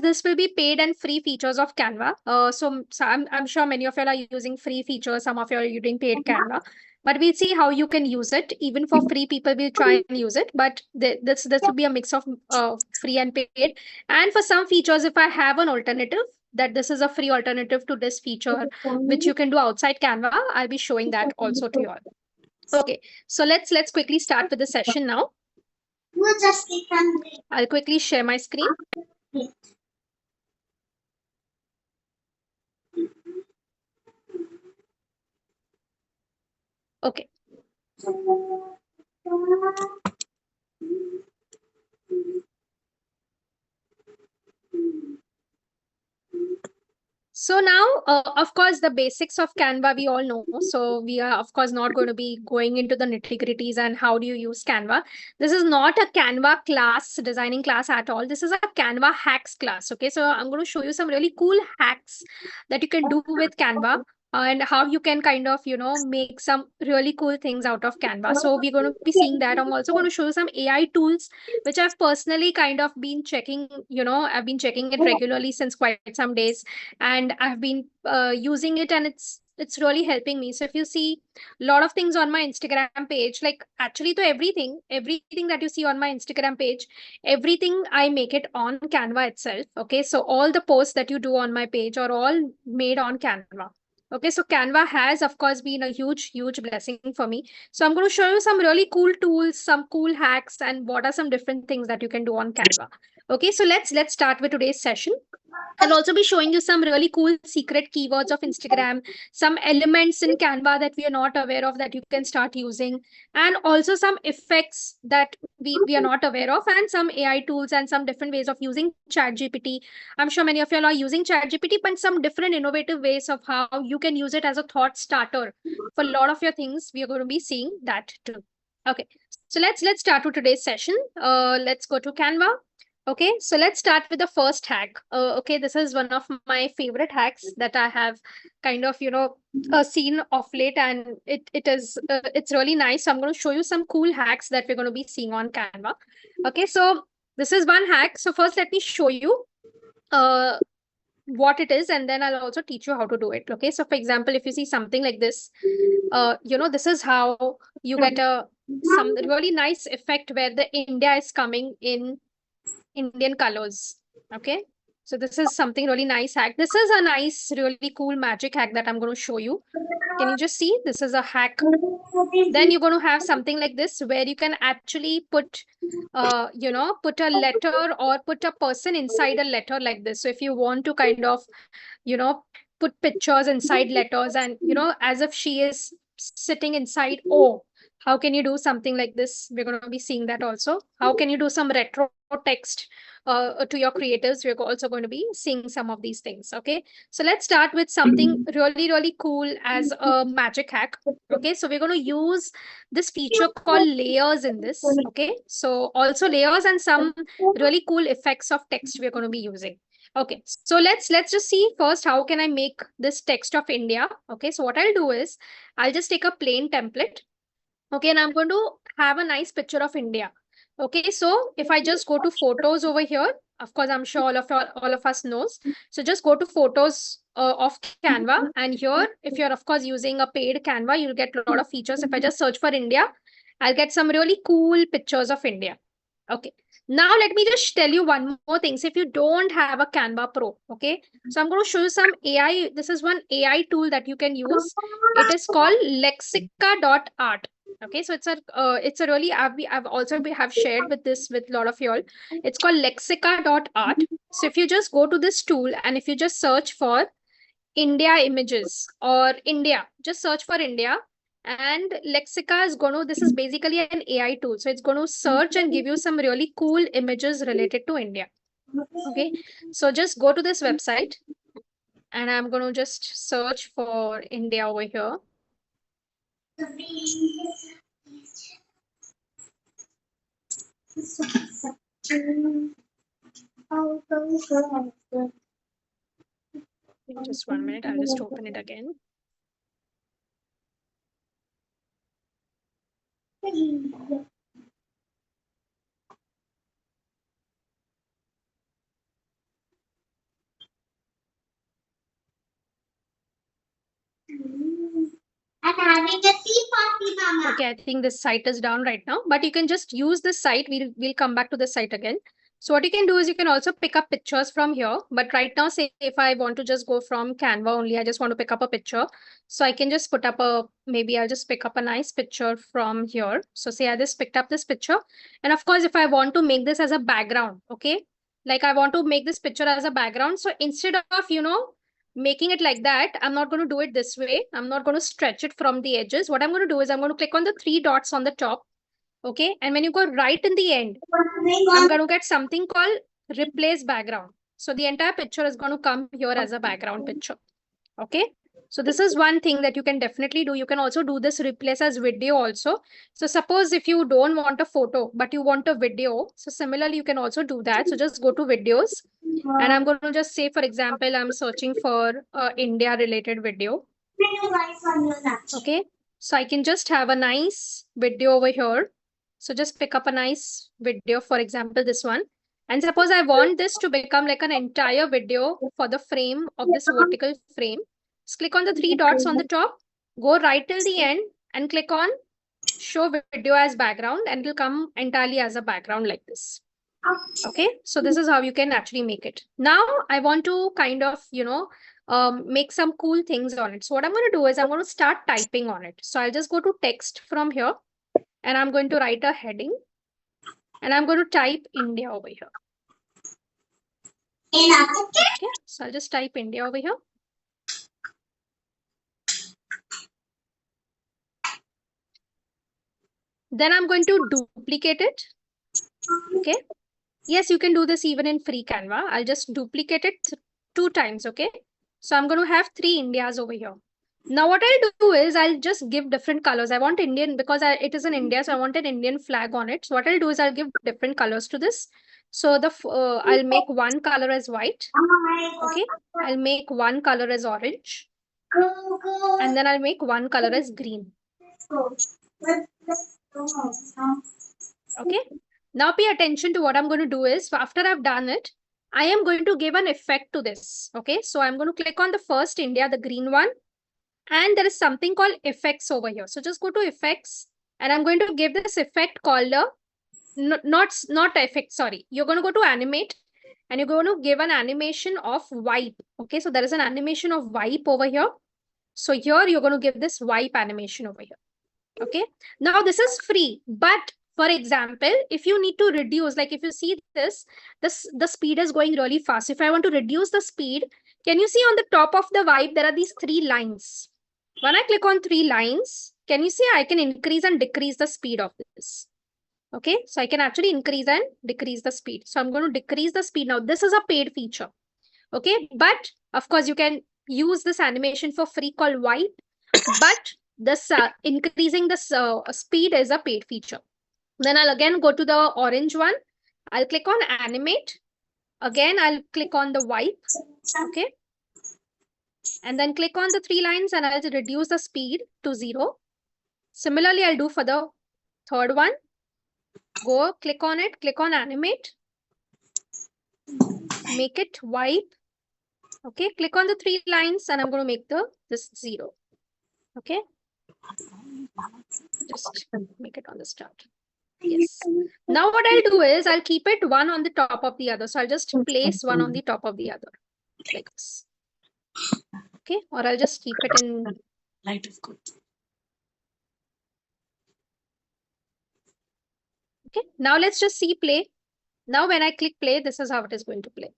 this will be paid and free features of Canva. So I'm sure many of you are using free features. Some of you are using paid Canva. But we'll see how you can use it. Even for free, people will try and use it. But this will be a mix of free and paid. And for some features, if I have an alternative, that this is a free alternative to this feature, which you can do outside Canva, I'll be showing that also to you all. Okay, so let's quickly start with the session now. I'll quickly share my screen. Okay. So now, of course, the basics of Canva we all know. So we are, of course, not going to be going into the nitty-gritties and how do you use Canva. This is not a Canva class, designing class at all. This is a Canva hacks class. Okay, so I'm going to show you some really cool hacks that you can do with Canva and how you can kind of, make some really cool things out of Canva. So we're going to be seeing that. I'm also going to show you some AI tools, which I've personally kind of been checking, I've been checking it regularly since quite some days, and I've been using it, and it's really helping me. So if you see a lot of things on my Instagram page, like actually to everything that you see on my Instagram page, everything I make it on Canva itself. Okay, so all the posts that you do on my page are all made on Canva. Okay, so Canva has, of course, been a huge blessing for me. So I'm going to show you some really cool tools, some cool hacks, and what are some different things that you can do on Canva. Okay, so let's start with today's session. I'll also be showing you some really cool secret keywords of Instagram, some elements in Canva that we are not aware of that you can start using, and also some effects that we are not aware of, and some AI tools and some different ways of using ChatGPT. I'm sure many of you all are using ChatGPT, but some different innovative ways of how you can use it as a thought starter for a lot of your things. We are going to be seeing that too. Okay, so let's start with today's session. Let's go to Canva. Okay, so let's start with the first hack. Okay, this is one of my favorite hacks that I have kind of, seen of late, and it's really nice. So I'm going to show you some cool hacks that we're going to be seeing on Canva. Okay, so this is one hack. So first, let me show you uh, what it is, and then I'll also teach you how to do it. Okay, so for example, if you see something like this, this is how you get some really nice effect where the India is coming in Indian colors. Okay. So this is something really nice hack. This is a nice, really cool magic hack that I'm going to show you. Can you just see? This is a hack. Then you're going to have something like this where you can actually put, put a letter or put a person inside a letter like this. So if you want to kind of, you know, put pictures inside letters and, as if she is sitting inside O. How can you do something like this? We're going to be seeing that also. How can you do some retro text to your creatives? We're also going to be seeing some of these things. Okay. So let's start with something really cool as a magic hack. Okay. So we're going to use this feature called layers in this. Okay. So also layers and some really cool effects of text we're going to be using. Okay, so let's just see first how can I make this text of India. Okay, so what I'll do is I'll just take a plain template. Okay, and I'm going to have a nice picture of India. Okay, so if I just go to photos over here, of course, I'm sure all of us knows. So just go to photos of Canva, and here, if you're of course using a paid Canva, you'll get a lot of features. If I just search for India, I'll get some really cool pictures of India. Okay. Now let me just tell you one more thing. So if you don't have a Canva Pro, okay, so I'm going to show you some AI. This is one AI tool that you can use. It is called lexica.art. Okay, so it's a really I've also have shared with this with a lot of y'all. It's called lexica.art. So if you just go to this tool and if you just search for India images or India, just search for India, and Lexica is going to, this is basically an AI tool. So it's going to search and give you some really cool images related to India. Okay, so just go to this website and I'm going to just search for India over here. Just 1 minute, I'll just open it again. And having a tea party, Mama. Okay, I think this site is down right now, but you can just use this site. We'll come back to this site again. So what you can do is you can also pick up pictures from here. But right now, say if I want to just go from Canva only, I just want to pick up a picture. So I can just put up maybe I'll just pick up a nice picture from here. So say I just picked up this picture. And of course, if I want to make this as a background, okay, like I want to make this picture as a background. So instead of, making it like that, I'm not going to do it this way. I'm not going to stretch it from the edges. What I'm going to do is I'm going to click on the three dots on the top. Okay. And when you go right in the end, I'm going to get something called replace background. So the entire picture is going to come here as a background picture. Okay. So this is one thing that you can definitely do. You can also do this replace as video also. So suppose if you don't want a photo, but you want a video. So similarly, you can also do that. So just go to videos. And I'm going to just say, for example, I'm searching for a India related video. Okay. So I can just have a nice video over here. So just pick up a nice video, for example, this one. And suppose I want this to become like an entire video for the frame of this vertical frame. Just click on the three dots on the top, go right till the end and click on show video as background and it will come entirely as a background like this. Okay, so this is how you can actually make it. Now I want to kind of, make some cool things on it. So what I'm going to do is I'm going to start typing on it. So I'll just go to text from here and I'm going to write a heading and I'm going to type India over here. Okay, so I'll just type India over here. Then I'm going to duplicate it. Okay. Yes, you can do this even in free Canva. I'll just duplicate it 2 times. Okay. So I'm going to have 3 Indias over here. Now what I'll do is I'll just give different colors. I want Indian because it is in India. So I want an Indian flag on it. So what I'll do is I'll give different colors to this. So I'll make one color as white. Okay. I'll make one color as orange. And then I'll make one color as green. Okay. Now pay attention to what I'm going to do is after I've done it, I am going to give an effect to this. Okay. So I'm going to click on the first India, the green one. And there is something called effects over here. So just go to effects and I'm going to give this effect called not effect, sorry. You're going to go to animate and you're going to give an animation of wipe. Okay. So there is an animation of wipe over here. So here you're going to give this wipe animation over here. Okay. Now this is free, but for example, if you need to reduce, like if you see the speed is going really fast. If I want to reduce the speed, can you see on the top of the wipe, there are these 3 lines. When I click on 3 lines, can you see I can increase and decrease the speed of this? Okay, so I can actually increase and decrease the speed. So I'm going to decrease the speed. Now this is a paid feature. Okay, but of course you can use this animation for free called wipe, but this increasing this speed is a paid feature. Then I'll again go to the orange one. I'll click on animate. Again, I'll click on the wipe. Okay. And then click on the 3 lines and I'll reduce the speed to 0. Similarly, I'll do for the third one. Go click on it, click on animate. Make it wipe. Okay, click on the 3 lines and I'm going to make this 0. Okay. Just make it on the start. Yes. Now what I'll do is I'll keep it one on the top of the other. So I'll just place one on the top of the other like this. Okay. Or I'll just keep it in light of good. Okay. Now let's just see play. Now when I click play, this is how it is going to play.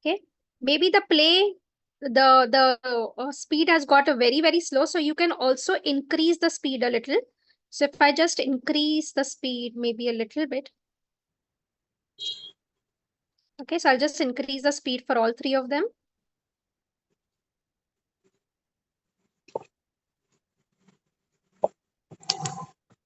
Okay. Maybe the play, the speed has got a very slow. So you can also increase the speed a little. So if I just increase the speed maybe a little bit. Okay, so I'll just increase the speed for all 3 of them.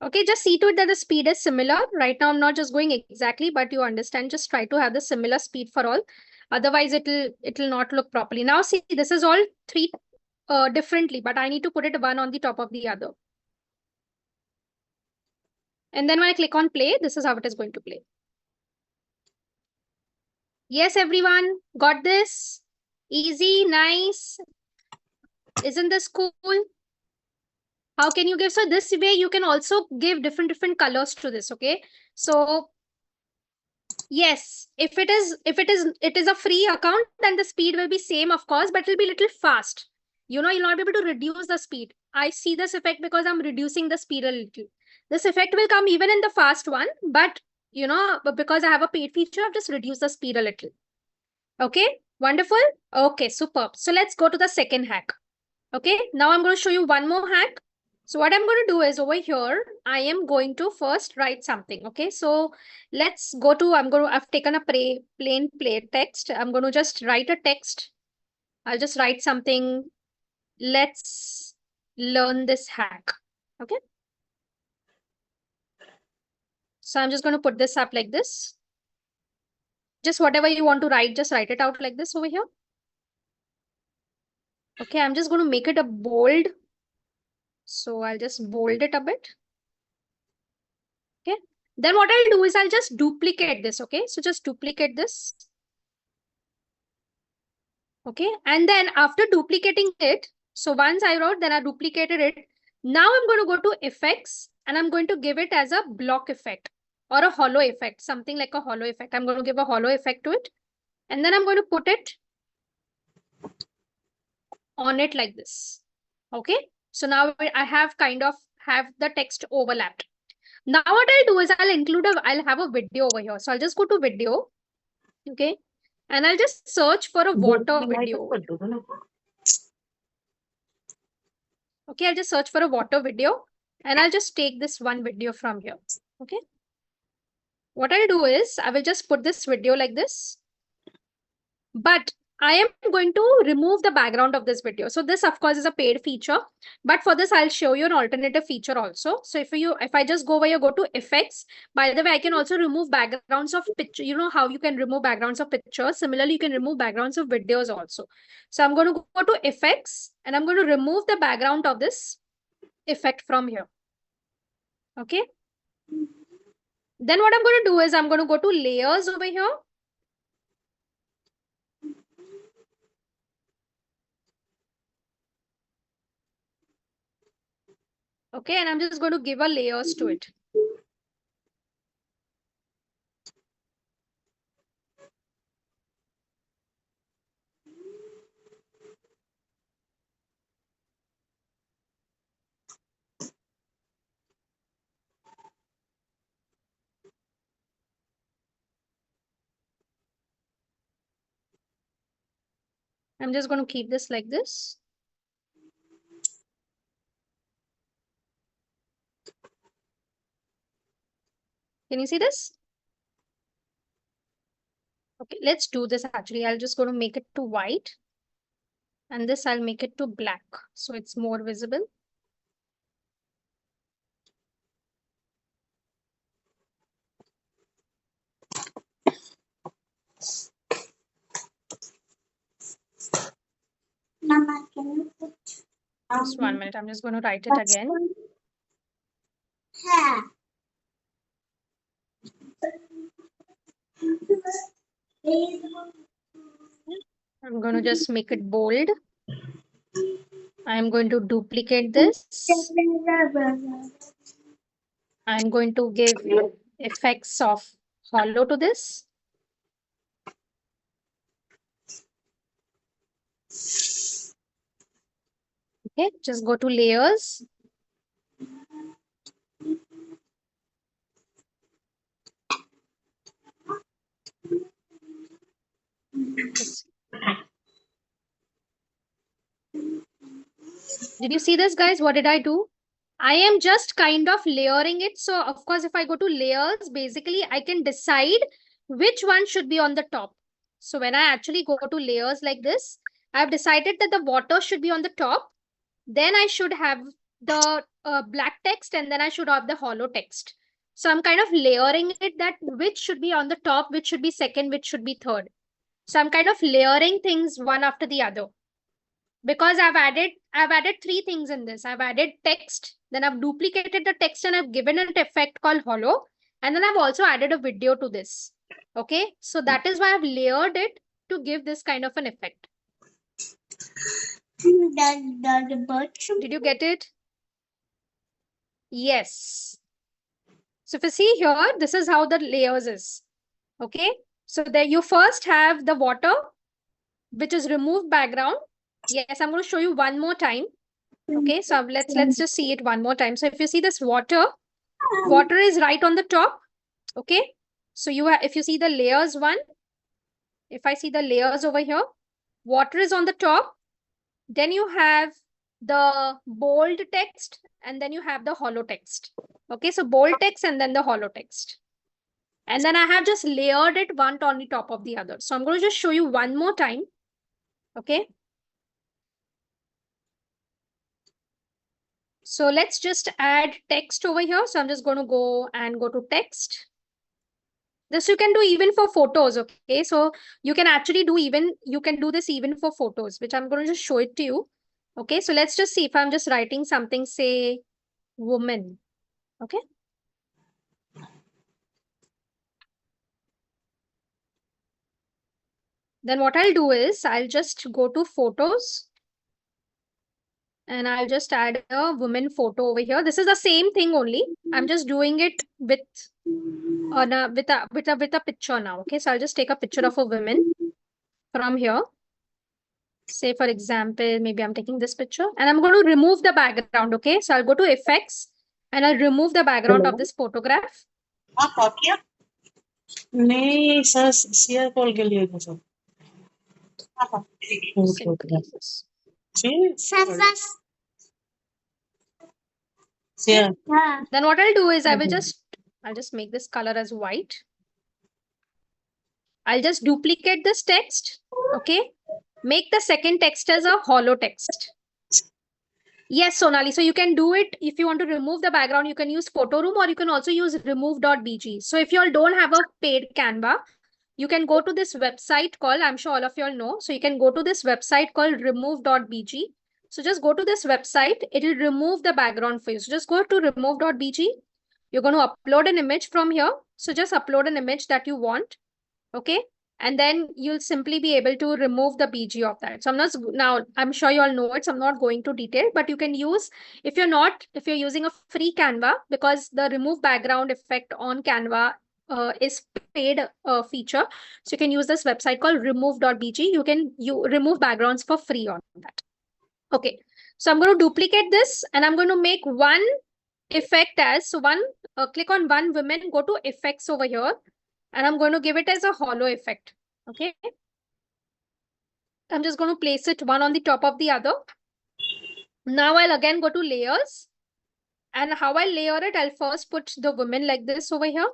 Okay, just see to it that the speed is similar. Right now, I'm not just going exactly, but you understand, just try to have the similar speed for all. Otherwise, it'll not look properly. Now, see, this is all 3 differently, but I need to put it one on the top of the other. And then when I click on play, this is how it is going to play. Yes, everyone, got this? Easy, nice. Isn't this cool? How can you give? So this way you can also give different colors to this, okay? So yes, if it is a free account, then the speed will be same, of course, but it'll be little fast. You'll not be able to reduce the speed. I see this effect because I'm reducing the speed a little. This effect will come even in the fast one, but but because I have a paid feature, I've just reduced the speed a little. Okay, wonderful. Okay, superb. So let's go to the second hack. Okay, now I'm going to show you one more hack. So what I'm going to do is over here, I am going to first write something. Okay, so let's go to, I've taken a plain text. I'm going to just write a text. I'll just write something. Let's learn this hack. Okay. So I'm just going to put this up like this. Just whatever you want to write, just write it out like this over here. Okay, I'm just going to make it a bold. So I'll just bold it a bit. Okay. Then what I'll do is I'll just duplicate this. Okay. So just duplicate this. Okay. And then after duplicating it, so once I wrote, then I duplicated it. Now I'm going to go to effects and I'm going to give it as a block effect or a hollow effect, something like a hollow effect. I'm going to give a hollow effect to it. And then I'm going to put it on it like this. Okay. So now I have kind of have the text overlapped. Now what I'll do is I'll have a video over here. So I'll just go to video. Okay. And I'll just search for a water video. Okay, I'll just search for a water video and I'll just take this one video from here. Okay. What I'll do is I will just put this video like this. But I am going to remove the background of this video. So this, of course, is a paid feature. But for this, I'll show you an alternative feature also. So if I just go over here, go to effects. By the way, I can also remove backgrounds of picture. You know how you can remove backgrounds of pictures. Similarly, you can remove backgrounds of videos also. So I'm going to go to effects and I'm going to remove the background of this effect from here. Okay. Then what I'm going to do is I'm going to go to layers over here. Okay, and I'm just going to give a layers to it. I'm just going to keep this like this. Can you see this? Okay, let's do this actually. I'll just going to make it to white. And this I'll make it to black. So it's more visible. Mama, can you put Just 1 minute. I'm just going to write it again. hair? I'm going to just make it bold. I'm going to duplicate this. I'm going to give effects of hollow to this. Okay, just go to layers. Did you see this, guys? What did I do? I am just kind of layering it. So, of course, if I go to layers, basically, I can decide which one should be on the top. So, when I actually go to layers like this, I've decided that the water should be on the top. Then I should have the black text and then I should have the hollow text. So, I'm kind of layering it that which should be on the top, which should be second, which should be third. So, I'm kind of layering things one after the other. Because I've added 3 things in this. I've added text, then I've duplicated the text and I've given an effect called hollow, and then I've also added a video to this. Okay, so that is why I've layered it to give this kind of an effect. The bird should Did you get it? Yes. So if you see here, this is how the layers is. Okay, so there you first have the water, which is remove background. Yes, I'm going to show you one more time. Okay, so let's just see it one more time. So if you see this water is right on the top. Okay, so if you see the layers one, if I see the layers over here, water is on the top. Then you have the bold text, and then you have the hollow text. Okay, so bold text and then the hollow text. And then I have just layered it one on the top of the other. So I'm going to just show you one more time. Okay. So let's just add text over here. So I'm just going to go to text. This you can do even for photos. Okay. So you can actually you can do this even for photos, which I'm going to just show it to you. Okay. So let's just see if I'm just writing something, say woman. Okay. Then what I'll do is I'll just go to photos and I'll just add a woman photo over here. This is the same thing only. I'm just doing it with with a picture now. Okay, so I'll just take a picture of a woman from here. Say for example, maybe I'm taking this picture and I'm going to remove the background. Okay, so I'll go to effects and I'll remove the background of this photograph. हाँ copy नहीं sir share call के लिए था sir Simply this. Share Then what I'll do is I'll just make this color as white. I'll just duplicate this text. Okay. Make the second text as a hollow text. Yes, Sonali. So you can do it if you want to remove the background. You can use Photo Room or you can also use remove.bg. So if you all don't have a paid Canva, you can go to this website called, I'm sure all of you all know. So you can go to this website called remove.bg. So just go to this website. It will remove the background for you. So just go to remove.bg. You're going to upload an image from here. So just upload an image that you want. Okay. And then you'll simply be able to remove the BG of that. So I'm sure you all know it. So I'm not going to detail, but you can use, if you're using a free Canva, because the remove background effect on Canva is paid feature. So you can use this website called remove.bg. You remove backgrounds for free on that. Okay. So I'm going to duplicate this and I'm going to make one effect as, so click on one woman, go to effects over here. And I'm going to give it as a hollow effect. Okay. I'm just going to place it one on the top of the other. Now I'll again go to layers. And how I layer it, I'll first put the woman like this over here.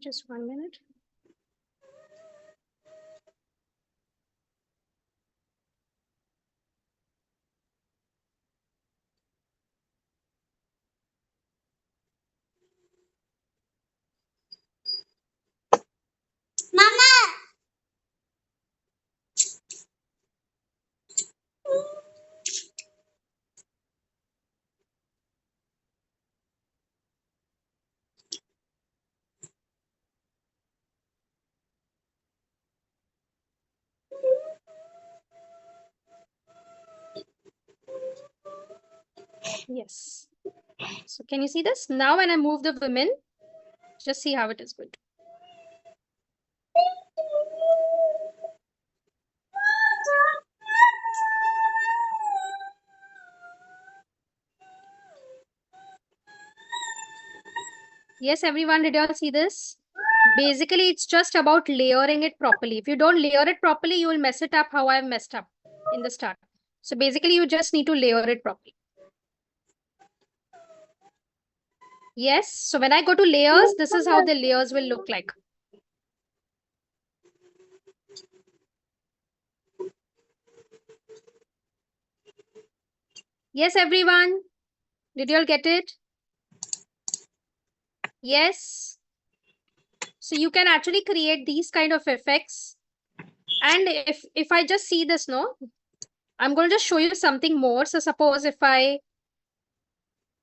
Just 1 minute. Mama. Yes. So can you see this? Now when I move the women, just see how it is good. Yes, everyone, did you all see this? Basically, it's just about layering it properly. If you don't layer it properly, you will mess it up how I've messed up in the start. So basically, you just need to layer it properly. Yes, so when I go to layers, this is how the layers will look like. Yes, everyone, did you all get it? Yes. So you can actually create these kind of effects. And if I just see this, no, I'm going to just show you something more. So suppose if I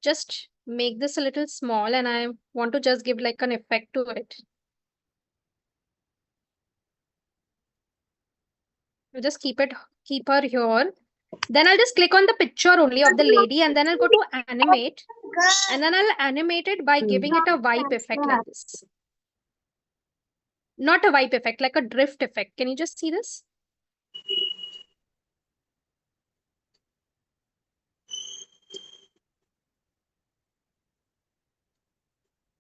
just make this a little small and I want to just give like an effect to it. I'll just keep her here. Then I'll just click on the picture only of the lady and then I'll go to animate. And then I'll animate it by giving it a wipe effect like this. Not a wipe effect, like a drift effect. Can you just see this?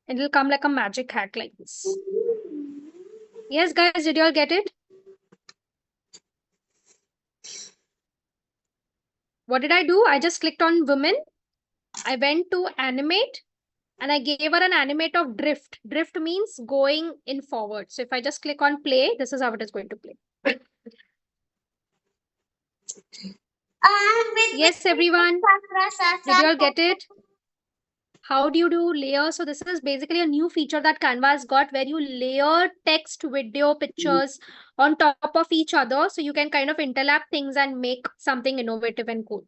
It'll come like a magic hack like this. Yes, guys, did you all get it? What did I do? I just clicked on women. I went to animate and I gave her an animate of drift. Drift means going in forward. So if I just click on play, this is how it is going to play. Yes, everyone. Did you all get it? How do you do layers? So this is basically a new feature that Canva has got where you layer text, video, pictures on top of each other. So you can kind of interlap things and make something innovative and cool.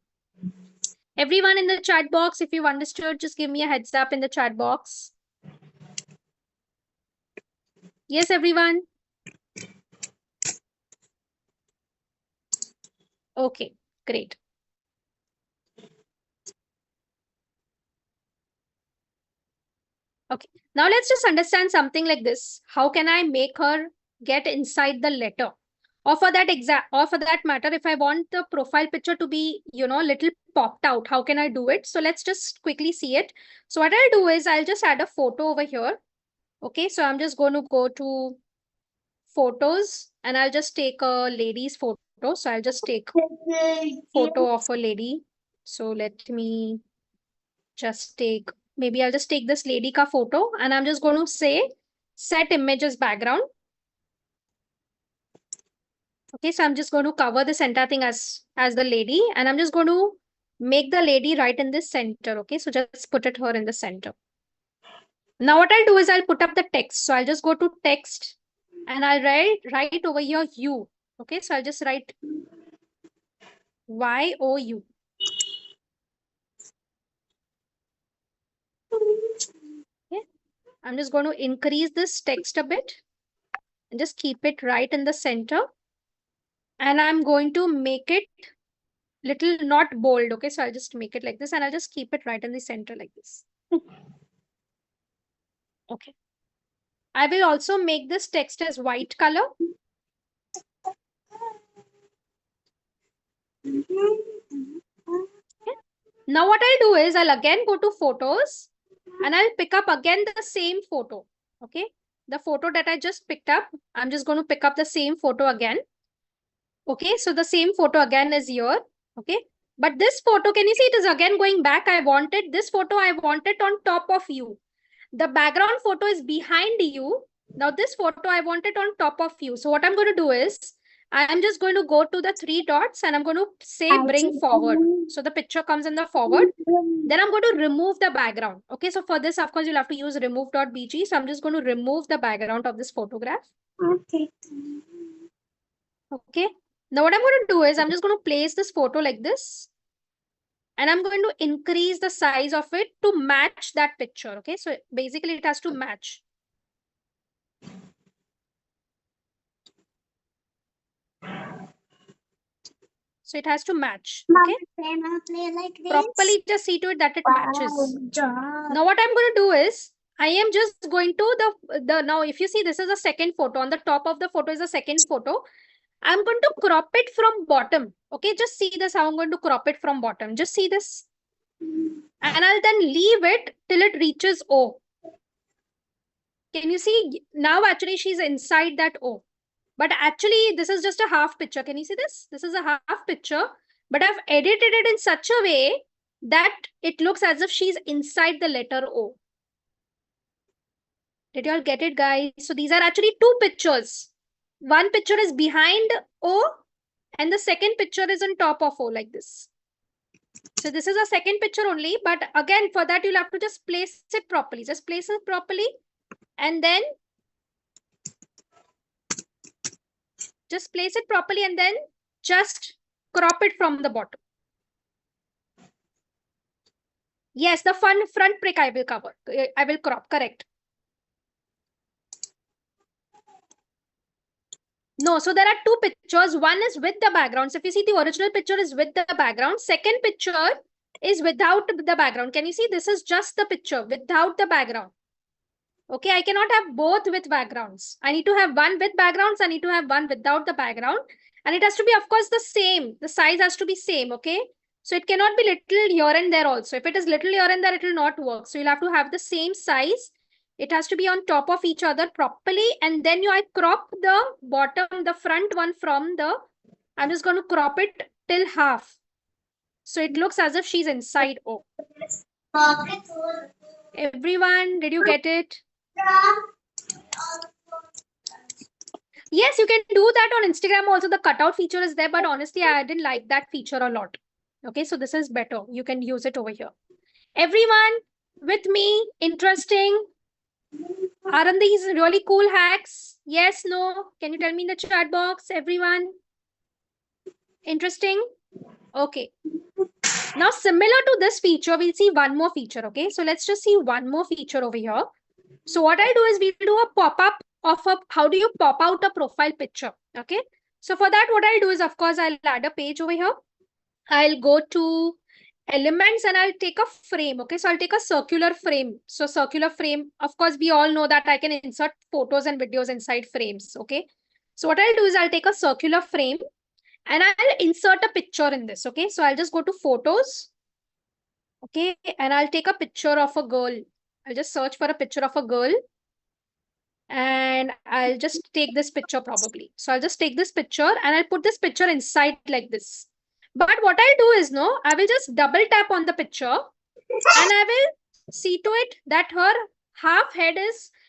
Everyone in the chat box, if you've understood, just give me a heads up in the chat box. Yes, everyone. Okay, great. Okay, now let's just understand something like this. How can I make her get inside the letter? Or for that matter, if I want the profile picture to be, little popped out, how can I do it? So let's just quickly see it. So what I'll do is I'll just add a photo over here. Okay, so I'm just going to go to photos and I'll just take a lady's photo. So I'll just take photo of a lady. So let me just take, maybe I'll just take this lady ka photo and I'm just going to say set images background. Okay, so I'm just going to cover this entire thing as the lady and I'm just going to make the lady right in this center. Okay, so just put it her in the center. Now what I'll do is I'll put up the text. So I'll just go to text and I'll write over here U. Okay, so I'll just write YOU. Okay, I'm just going to increase this text a bit and just keep it right in the center. And I'm going to make it little not bold. Okay, so I'll just make it like this and I'll just keep it right in the center like this. Okay. I will also make this text as white color. Okay. Now what I'll do is I'll again go to photos and I'll pick up again the same photo. Okay. The photo that I just picked up, I'm just going to pick up the same photo again. Okay. So the same photo again is here. Okay. But this photo, can you see it is again going back? I wanted this photo, I want it on top of you. The background photo is behind you. Now this photo, I want it on top of you. So what I'm going to do is, I'm just going to go to the three dots and I'm going to say bring forward. So the picture comes in the forward. Then I'm going to remove the background. Okay, so for this, of course, you'll have to use remove.bg. So I'm just going to remove the background of this photograph. Okay. Okay. Now what I'm going to do is, I'm just going to place this photo like this. And I'm going to increase the size of it to match that picture. Okay, so basically it has to match. So it has to match. Okay. Mama, play like this. Properly just see to it that it matches. Now what I'm going to do is, I am just going to the now if you see, this is a second photo. On the top of the photo is a second photo. I'm going to crop it from bottom. Okay, just see this how I'm going to crop it from bottom. Just see this. And I'll then leave it till it reaches O. Can you see? Now actually she's inside that O. But actually this is just a half picture. Can you see this? This is a half picture. But I've edited it in such a way that it looks as if she's inside the letter O. Did you all get it, guys? So these are actually two pictures. One picture is behind O and the second picture is on top of O like this. So this is a second picture only. But again, for that, you'll have to just place it properly. Just place it properly. And then just place it properly and then just crop it from the bottom. Yes, the front prick I will cover. I will crop, correct. No, so there are two pictures. One is with the background. So if you see, the original picture is with the background. Second picture is without the background. Can you see? This is just the picture without the background. Okay, I cannot have both with backgrounds. I need to have one with backgrounds. I need to have one without the background. And it has to be, of course, the same. The size has to be same, okay? So it cannot be little here and there also. If it is little here and there, it will not work. So you'll have to have the same size. It has to be on top of each other properly. And then I crop the bottom, the front one from the, I'm just going to crop it till half. So it looks as if she's inside O. Everyone, did you get it? Yes, you can do that on Instagram also. The cutout feature is there, but honestly, I didn't like that feature a lot. Okay, so this is better. You can use it over here. Everyone with me, interesting. Aren't these really cool hacks? Yes, no? Can you tell me in the chat box, everyone? Interesting? Okay. Now, similar to this feature, we'll see one more feature, okay? So let's just see one more feature over here. So what I'll do is we'll do a pop-up of a, how do you pop out a profile picture, okay? So for that, what I'll do is, of course, I'll add a page over here. I'll go to elements and I'll take a frame, okay? So I'll take a circular frame. So circular frame, of course, we all know that I can insert photos and videos inside frames, okay? So what I'll do is I'll take a circular frame and I'll insert a picture in this, okay? So I'll just go to photos, okay? And I'll take a picture of a girl. I'll just search for a picture of a girl. And I'll just take this picture probably. So I'll just take this picture and I'll put this picture inside like this. But what I'll do is, no, I will just double tap on the picture and I will see to it that her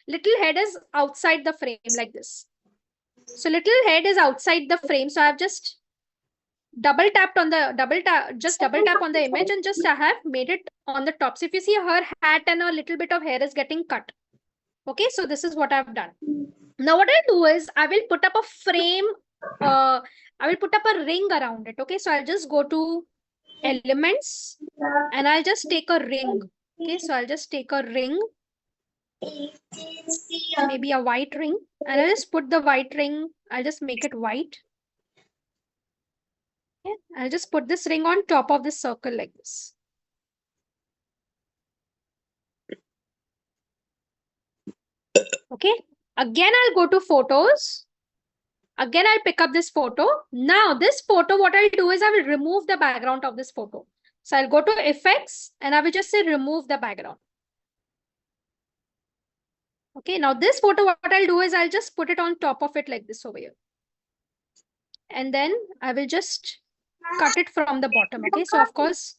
little head is outside the frame like this. So little head is outside the frame. So I've just double tap on the image and just I have made it on the top. So if you see, her hat and a little bit of hair is getting cut. Okay, so this is what I've done. Now what I'll do is I will put up a frame, I will put up a ring around it. Okay, so I'll just go to elements and I'll just take a ring. Okay, so I'll just take a ring, maybe a white ring, and I'll just put the white ring, I'll just make it white. Okay, I'll just put this ring on top of this circle like this. Okay, again, I'll go to photos. Again, I'll pick up this photo. Now, this photo, what I'll do is I will remove the background of this photo. So I'll go to effects and I will just say remove the background. Okay, now this photo, what I'll do is I'll just put it on top of it like this over here. And then I will just cut it from the bottom. Okay, so of course,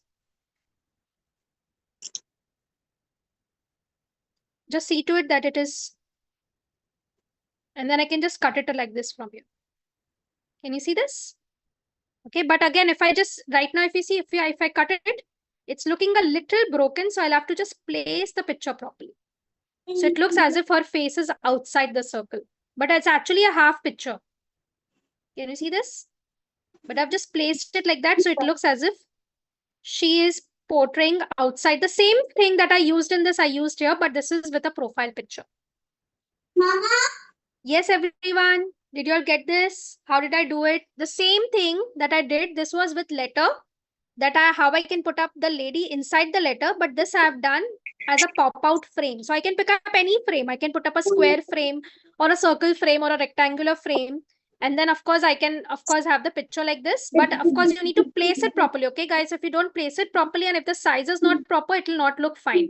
just see to it that it is, and then I can just cut it like this from here. Can you see this? Okay, but again, if I just, right now, if you see, if I cut it, it's looking a little broken. So I'll have to just place the picture properly. So it looks as if her face is outside the circle, but it's actually a half picture. Can you see this? But I've just placed it like that. So it looks as if she is portraying outside. The same thing that I used in this, I used here, but this is with a profile picture. Mama? Yes, everyone. Did you all get this? How did I do it? The same thing that I did, this was with letter, how I can put up the lady inside the letter, but this I have done as a pop-out frame. So I can pick up any frame. I can put up a square frame or a circle frame or a rectangular frame. And then, of course, I can, have the picture like this. But, of course, you need to place it properly. Okay, guys, if you don't place it properly and if the size is not proper, it will not look fine.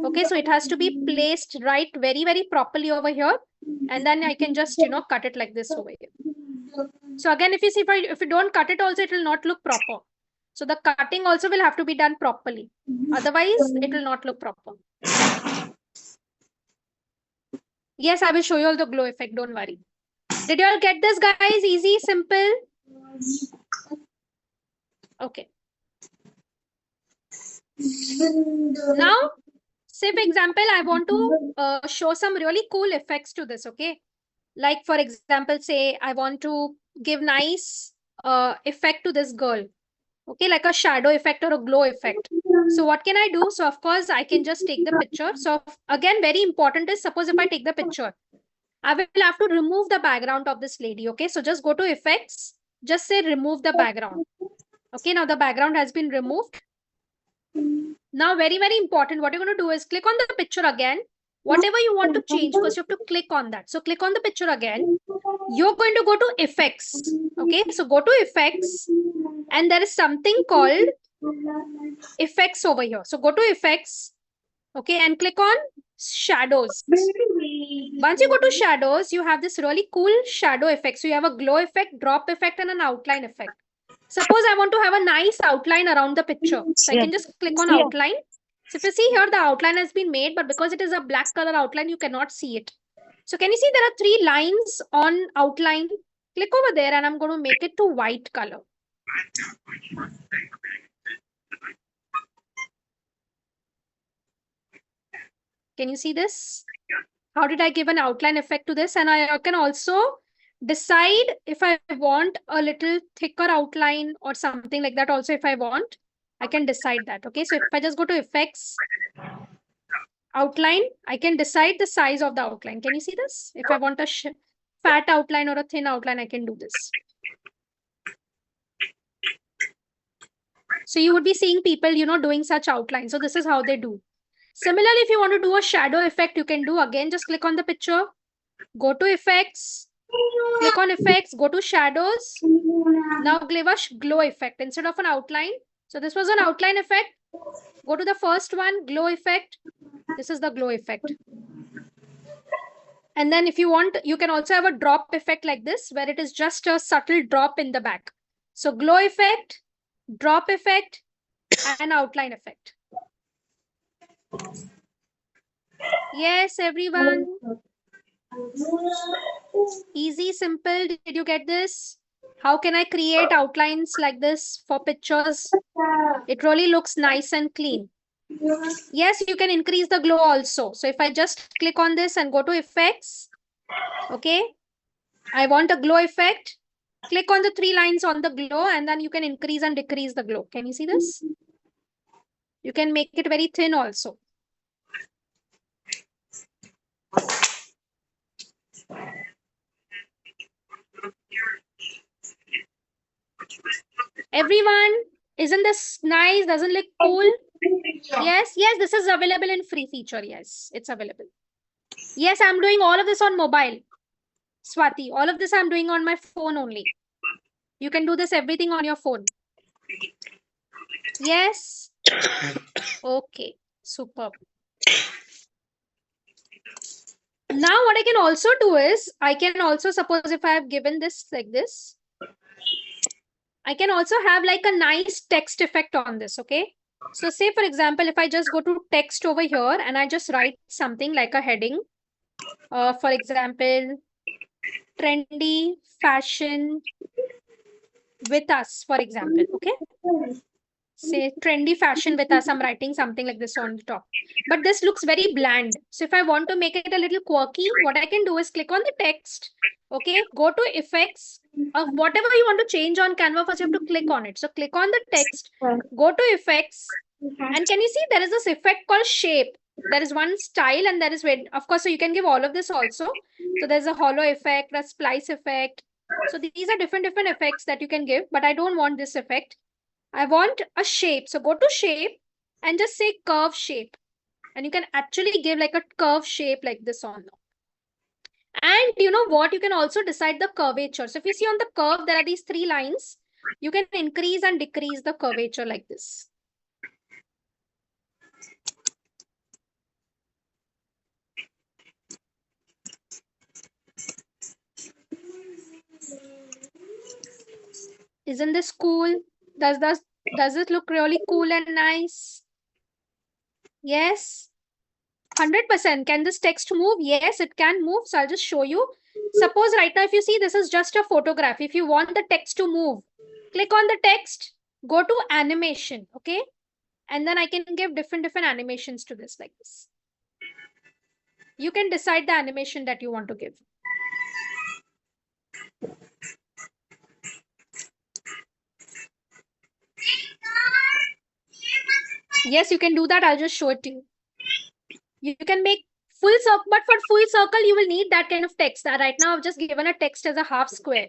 Okay, so it has to be placed right very, very properly over here. And then I can just, cut it like this over here. So again, if you see, if you don't cut it also, it will not look proper. So the cutting also will have to be done properly. Otherwise, it will not look proper. Yes, I will show you all the glow effect. Don't worry. Did you all get this, guys? Easy, simple. Okay. Now, say for example, I want to show some really cool effects to this. Okay. Like for example, say I want to give nice effect to this girl. Okay, like a shadow effect or a glow effect. So what can I do? So of course, I can just take the picture. So again, very important is, suppose if I take the picture, I will have to remove the background of this lady. Okay, so just go to effects, just say remove the background. Okay, now the background has been removed. Now, very, very important, what you're going to do is click on the picture again. Whatever you want to change, first you have to click on that. So click on the picture again. You're going to go to effects. Okay, so go to effects and there is something called effects over here. So go to effects. Okay, and click on shadows. Once you go to shadows, you have this really cool shadow effect. So you have a glow effect, drop effect, and an outline effect. Suppose I want to have a nice outline around the picture. So I can just click on outline. So if you see here, the outline has been made, but because it is a black color outline, you cannot see it. So can you see there are 3 lines on outline? Click over there and I'm going to make it to white color. Can you see this? How did I give an outline effect to this? And I can also decide if I want a little thicker outline or something like that. Also, if I want, I can decide that. Okay, so if I just go to effects, outline, I can decide the size of the outline. Can you see this? If I want a fat outline or a thin outline, I can do this. So you would be seeing people, doing such outlines. So this is how they do. Similarly, if you want to do a shadow effect, you can do again, just click on the picture, go to effects, click on effects, go to shadows. Now give a glow effect instead of an outline. So this was an outline effect. Go to the first one, glow effect. This is the glow effect. And then if you want, you can also have a drop effect like this, where it is just a subtle drop in the back. So glow effect, drop effect, and outline effect. Yes, everyone. Easy, simple. Did you get this? How can I create outlines like this for pictures? It really looks nice and clean. Yes, you can increase the glow also. So if I just click on this and go to effects, okay, I want a glow effect. Click on the 3 lines on the glow and then you can increase and decrease the glow. Can you see this? You can make it very thin also. Everyone, isn't this nice? Doesn't it look cool? Yes, this is available in free feature. Yes, it's available. Yes, I'm doing all of this on mobile. Swati, all of this I'm doing on my phone only. You can do this everything on your phone. Yes. Okay, superb. Now what I can also do is, I can also, suppose if I have given this like this, I can also have like a nice text effect on this, okay? So say for example, if I just go to text over here and I just write something like a heading, for example, trendy fashion with us, for example, okay? Say trendy fashion with us, I'm writing something like this on the top. But this looks very bland. So if I want to make it a little quirky, what I can do is click on the text, okay? Go to effects, of whatever you want to change on Canva, first you have to click on it. So click on the text, go to effects, and can you see there is this effect called shape? There is one style and there is, of course, so you can give all of this also. So there's a hollow effect, a splice effect. So these are different effects that you can give, but I don't want this effect. I want a shape. So go to shape and just say curve shape. And you can actually give like a curve shape like this on. And you know what? You can also decide the curvature. So if you see on the curve, there are these 3 lines. You can increase and decrease the curvature like this. Isn't this cool? Does it look really cool and nice? Yes. 100%. Can this text move? Yes, it can move. So I'll just show you. Suppose right now, if you see, this is just a photograph. If you want the text to move, click on the text, go to animation, okay? And then I can give different animations to this like this. You can decide the animation that you want to give. Yes, you can do that. I'll just show it to you. You can make full circle, but for full circle, you will need that kind of text. Right now, I've just given a text as a half square.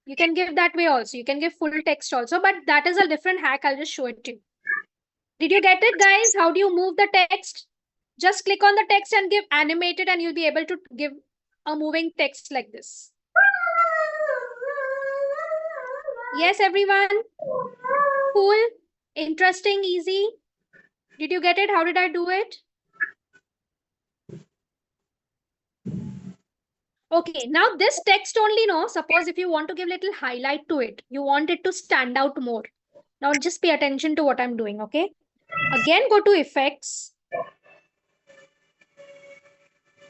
You can give that way also. You can give full text also, but that is a different hack. I'll just show it to you. Did you get it, guys? How do you move the text? Just click on the text and give animated, and you'll be able to give a moving text like this. Yes, everyone? Cool? Interesting? Easy? Did you get it? How did I do it? Okay, now this text only, no, suppose if you want to give little highlight to it, you want it to stand out more. Now just pay attention to what I'm doing, okay? Again, go to effects.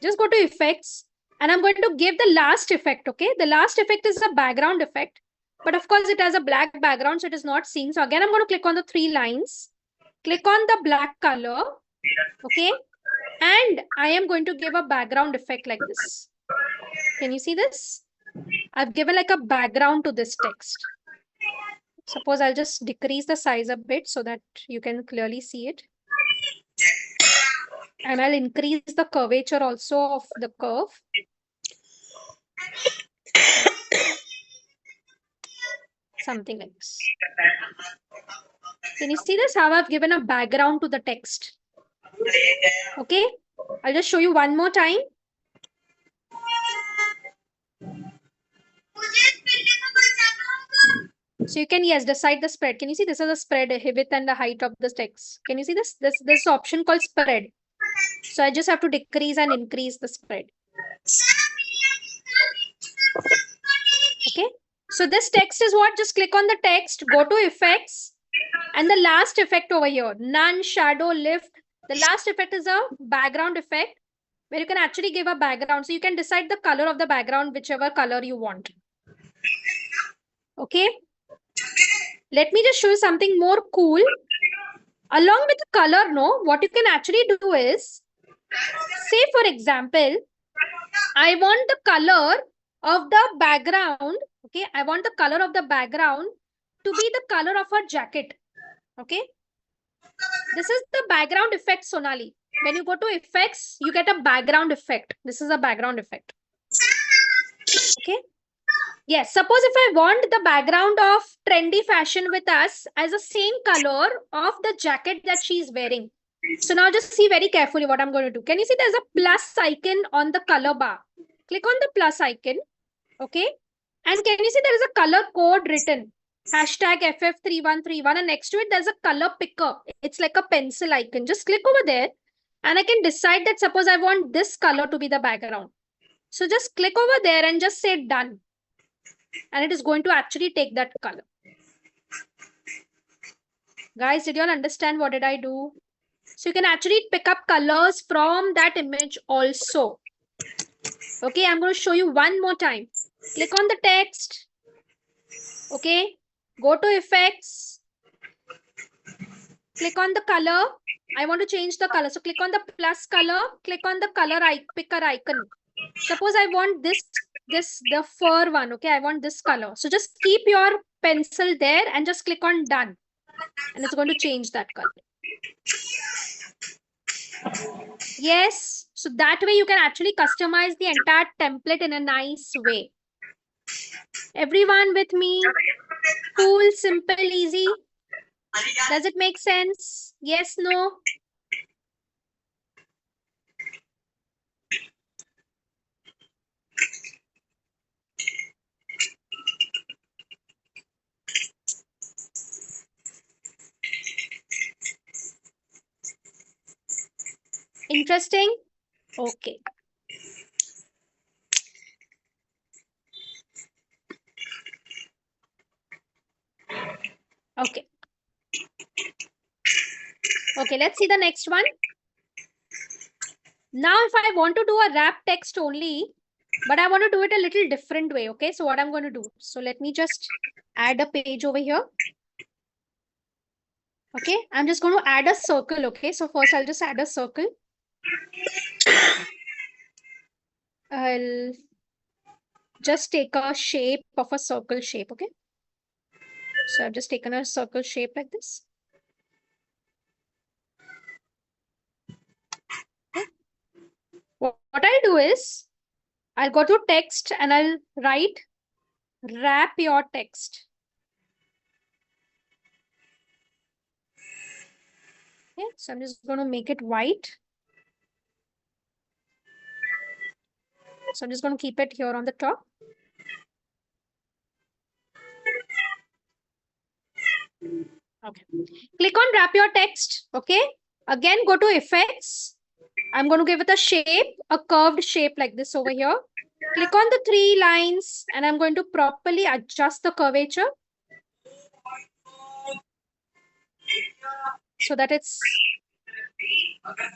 Just go to effects, and I'm going to give the last effect, okay? The last effect is a background effect, but of course it has a black background, so it is not seen. So again, I'm going to click on the 3 lines, click on the black color, okay? And I am going to give a background effect like this. Can you see this? I've given like a background to this text. Suppose I'll just decrease the size a bit so that you can clearly see it. And I'll increase the curvature also of the curve. Something like this. Can you see this? How I've given a background to the text. Okay. I'll just show you one more time. So you can, yes, decide the spread. Can you see this is a spread, width and the height of the text. Can you see this? This option called spread. So I just have to decrease and increase the spread. Okay. So this text is what? Just click on the text, go to effects, and the last effect over here, none, shadow, lift. The last effect is a background effect where you can actually give a background. So you can decide the color of the background, whichever color you want. Okay. Let me just show you something more cool. Along with the color, no, what you can actually do is, say for example, I want the color of the background. Okay. I want the color of the background to be the color of her jacket. Okay. This is the background effect, Sonali. When you go to effects, you get a background effect. This is a background effect. Okay. Yes. Suppose if I want the background of trendy fashion with us as the same color of the jacket that she's wearing. So now just see very carefully what I'm going to do. Can you see there's a plus icon on the color bar? Click on the plus icon. Okay. And can you see there is a color code written? Hashtag FF3131, and next to it there's a color picker. It's like a pencil icon. Just click over there and I can decide that suppose I want this color to be the background. So just click over there and just say done. And it is going to actually take that color. Guys, did you all understand what did I do? So you can actually pick up colors from that image also. Okay, I'm going to show you one more time. Click on the text. Okay. Go to effects, click on the color. I want to change the color. So click on the plus color, click on the color picker icon. Suppose I want the fur one. Okay, I want this color. So just keep your pencil there and just click on done. And it's going to change that color. Yes. So that way you can actually customize the entire template in a nice way. Everyone with me? Cool, simple, easy. Does it make sense? Yes, no? Interesting? Okay. Okay, let's see the next one. Now, if I want to do a wrap text only, but I want to do it a little different way. Okay, so what I'm going to do. So let me just add a page over here. Okay, I'm just going to add a circle. Okay, so first I'll just add a circle. I'll just take a shape of a circle shape. Okay, so I've just taken a circle shape like this. Okay. What I'll do is I'll go to text and I'll write wrap your text. Okay, so I'm just going to make it white. So I'm just going to keep it here on the top. Okay. Click on wrap your text. Okay. Again, go to effects. I'm going to give it a shape, a curved shape like this over here. Click on the 3 lines and I'm going to properly adjust the curvature so that it's okay.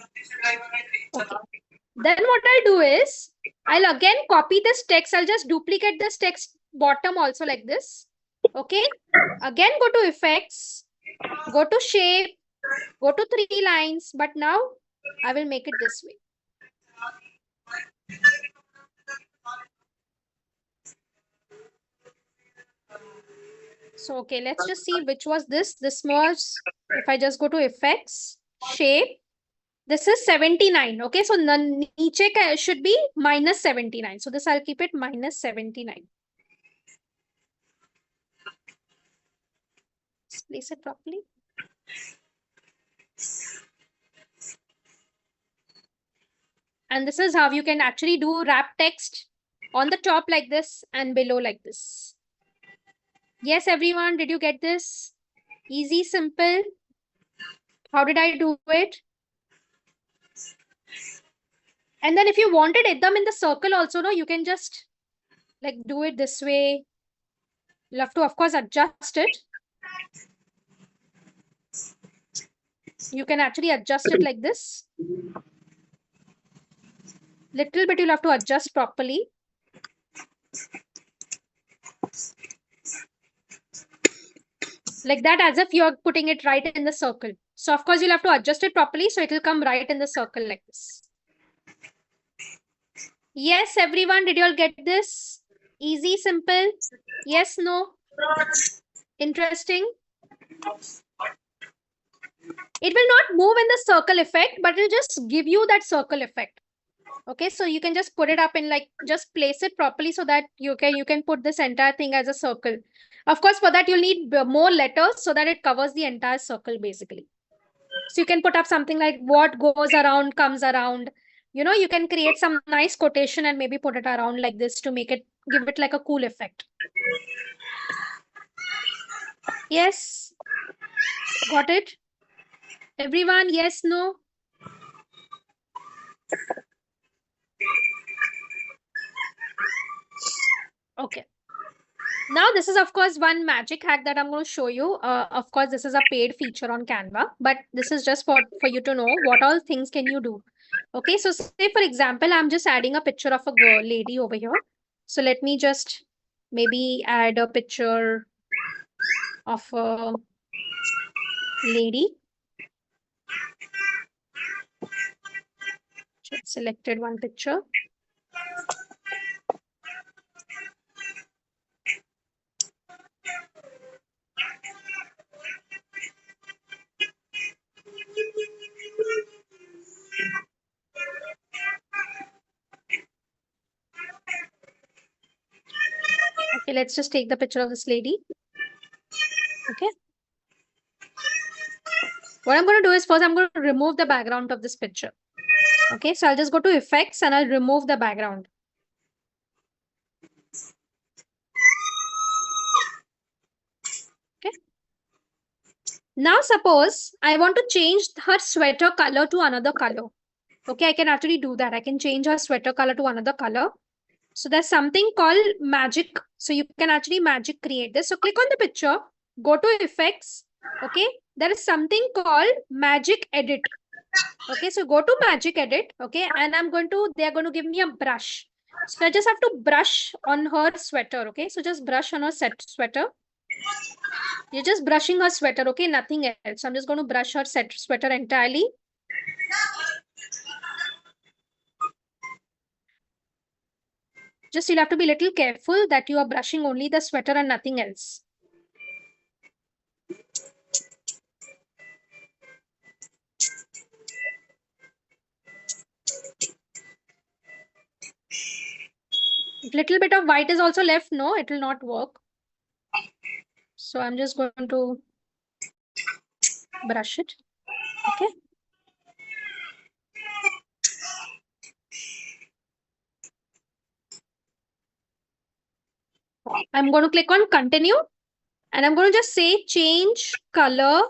Then what I'll do is I'll again copy this text. I'll just duplicate this text bottom also like this. Okay. Again, go to effects, go to shape, go to 3 lines, but now I will make it this way. So, okay, let's just see which was this. This was, if I just go to effects, shape, this is 79. Okay, so niche should be minus 79. So this I'll keep it minus 79. Just place it properly. And this is how you can actually do wrap text on the top like this and below like this. Yes, everyone, did you get this? Easy, simple. How did I do it? And then if you wanted them in the circle also, no, you can just like do it this way. You'll have to, of course, adjust it. You can actually adjust it like this. Little bit you'll have to adjust properly. Like that, as if you're putting it right in the circle. So of course, you'll have to adjust it properly so it will come right in the circle like this. Yes, everyone, did you all get this? Easy, simple? Yes, no? Interesting? It will not move in the circle effect, but it'll just give you that circle effect. Okay, so you can just put it up in like, just place it properly so that you can put this entire thing as a circle. Of course, for that, you'll need more letters so that it covers the entire circle basically. So you can put up something like what goes around comes around. You know, you can create some nice quotation and maybe put it around like this to make it, give it like a cool effect. Yes. Got it? Everyone, yes, no? Okay. Now, this is, of course, one magic hack that I'm going to show you. Of course, this is a paid feature on Canva, but this is just for you to know what all things can you do. Okay, so say, for example, I'm just adding a picture of a girl, lady over here. So let me just maybe add a picture of a lady. Just selected one picture. Okay, let's just take the picture of this lady. Okay. What I'm going to do is first I'm going to remove the background of this picture. Okay, so I'll just go to effects and I'll remove the background. Okay. Now suppose I want to change her sweater color to another color. Okay, I can actually do that. I can change her sweater color to another color. So there's something called magic. So you can actually magic create this. So click on the picture, go to effects. Okay, there is something called magic edit. Okay, so go to magic edit. Okay, and they're going to give me a brush. So I just have to brush on her sweater. Okay, so just brush on her sweater. You're just brushing her sweater. Okay, nothing else. So I'm just going to brush her sweater entirely. Just you'll have to be a little careful that you are brushing only the sweater and nothing else. If little bit of white is also left, no, it will not work. So I'm just going to brush it. Okay. I'm going to click on continue and I'm going to just say change color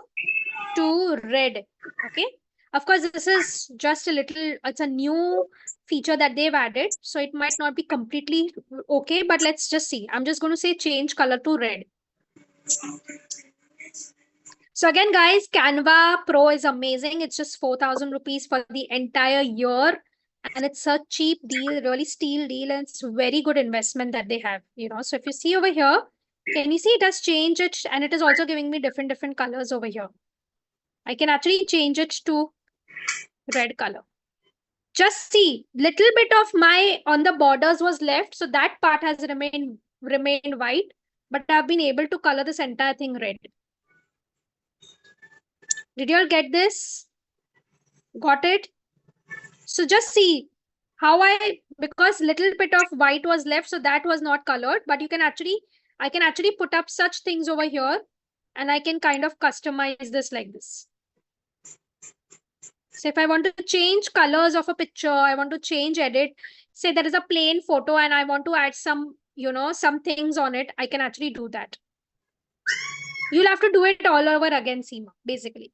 to red. Okay. Of course, this is just a little, it's a new feature that they've added. So it might not be completely okay, but let's just see. I'm just going to say change color to red. So again, guys, Canva Pro is amazing. It's just 4,000 rupees for the entire year. And it's a cheap deal, really steal deal. And it's a very good investment that they have, you know. So if you see over here, can you see it has changed it? And it is also giving me different colors over here. I can actually change it to red color. Just see, little bit of my on the borders was left. So that part has remained white. But I've been able to color this entire thing red. Did you all get this? Got it? So just see how because little bit of white was left, so that was not colored, but I can actually put up such things over here and I can kind of customize this like this. So if I want to change colors of a picture, I want to change edit, say there is a plain photo and I want to add some, you know, some things on it, I can actually do that. You'll have to do it all over again, Seema, basically.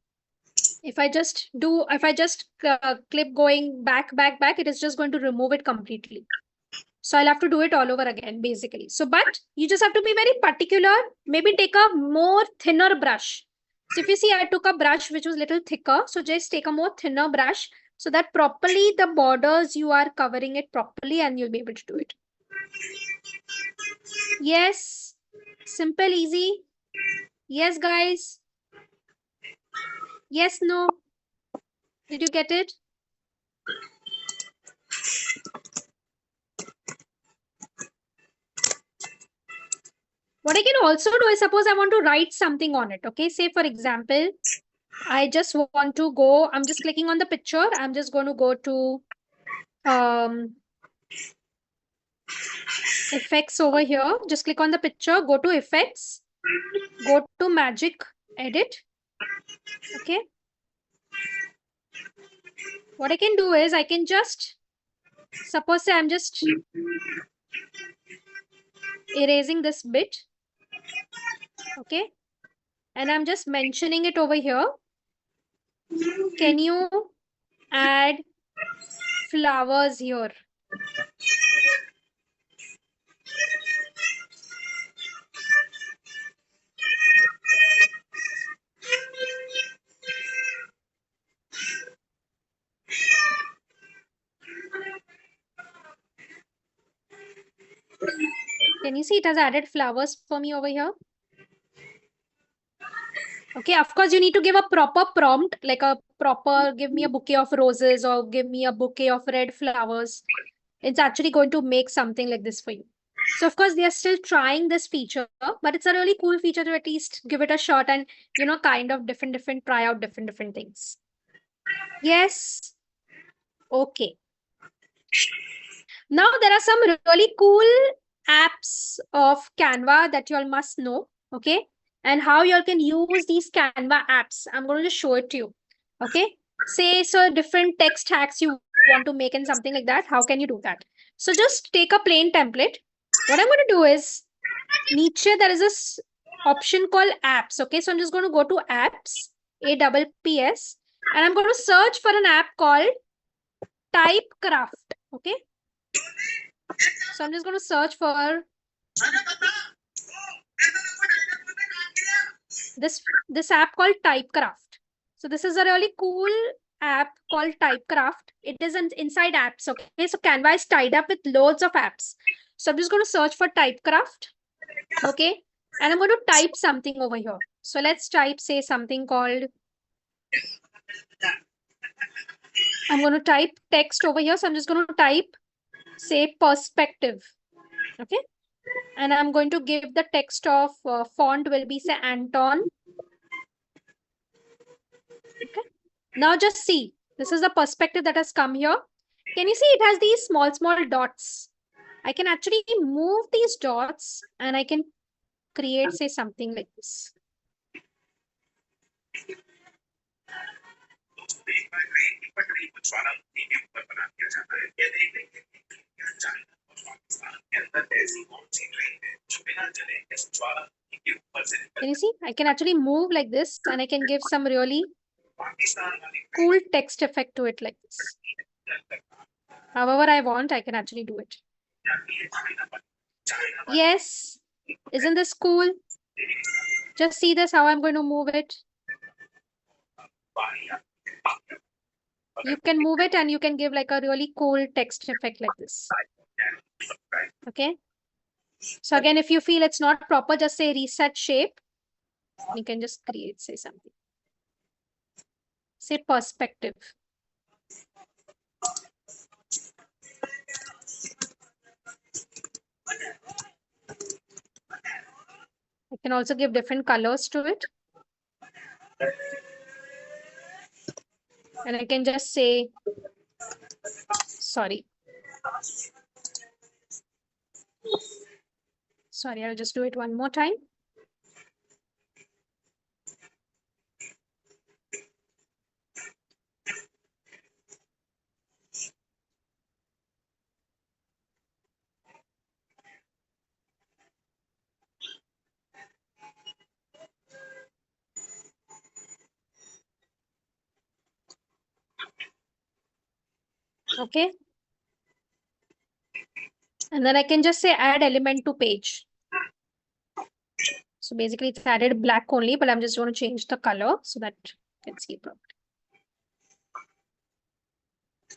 If I just clip going back, it is just going to remove it completely. So I'll have to do it all over again, basically. So, but you just have to be very particular. Maybe take a more thinner brush. So if you see, I took a brush which was a little thicker. So just take a more thinner brush so that properly the borders, you are covering it properly and you'll be able to do it. Yes. Simple, easy. Yes, guys. Yes, no. Did you get it? What I can also do is, suppose I want to write something on it. Okay, say for example, I just want to go, I'm just clicking on the picture. I'm just going to go to effects over here. Just click on the picture, go to effects, go to magic edit. Okay. What I can do is I can just, suppose I'm just erasing this bit. Okay. And I'm just mentioning it over here. Can you add flowers here? Can you see it has added flowers for me over here? Okay, of course, you need to give a proper prompt, like a proper, give me a bouquet of roses or give me a bouquet of red flowers. It's actually going to make something like this for you. So, of course, they are still trying this feature, but it's a really cool feature to at least give it a shot and, you know, kind of try out different things. Yes. Okay. Now, there are some really cool apps of Canva that you all must know. Okay. And how you all can use these Canva apps. I'm going to just show it to you. Okay. Say, so different text hacks you want to make and something like that. How can you do that? So just take a plain template. What I'm going to do is, niche there is this option called apps. Okay. So I'm just going to go to apps, APPS, and I'm going to search for an app called Typecraft. Okay. So I'm just going to search for this app called Typecraft. So this is a really cool app called Typecraft. It is inside apps. Okay, so Canva is tied up with loads of apps. So I'm just going to search for Typecraft. Okay, and I'm going to type something over here. So let's type, say, something called, I'm going to type text over here. So I'm just going to type, say, perspective. Okay, and I'm going to give the text of font will be, say, Anton. Okay, now just see, this is the perspective that has come here. Can you see it has these small dots? I can actually move these dots and I can create, say, something like this. Can you see? I can actually move like this and I can give some really cool text effect to it like this. However I want, I can actually do it. Yes. Isn't this cool? Just see this, how I'm going to move it. You can move it and you can give like a really cool text effect like this. Okay. So again, if you feel it's not proper, just say reset shape. You can just create, say, something. Say perspective. I can also give different colors to it. And I can just say, sorry. Sorry, I'll just do it one more time. Okay. And then I can just say add element to page. So basically it's added black only, but I'm just going to change the color so that you can see it properly.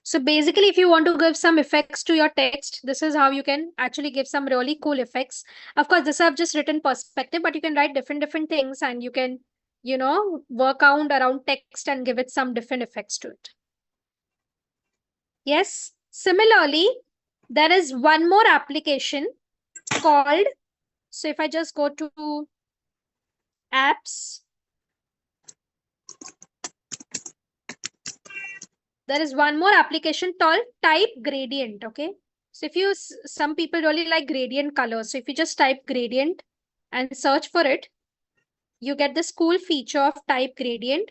So basically, if you want to give some effects to your text, this is how you can actually give some really cool effects. Of course, this I've just written perspective, but you can write different things and you can, work out around text and give it some different effects to it. Yes. Similarly, there is one more application called, so if I just go to apps, there is one more application called Type Gradient. Okay. So if you, some people really like gradient colors. So if you just type gradient and search for it, you get this cool feature of Type Gradient.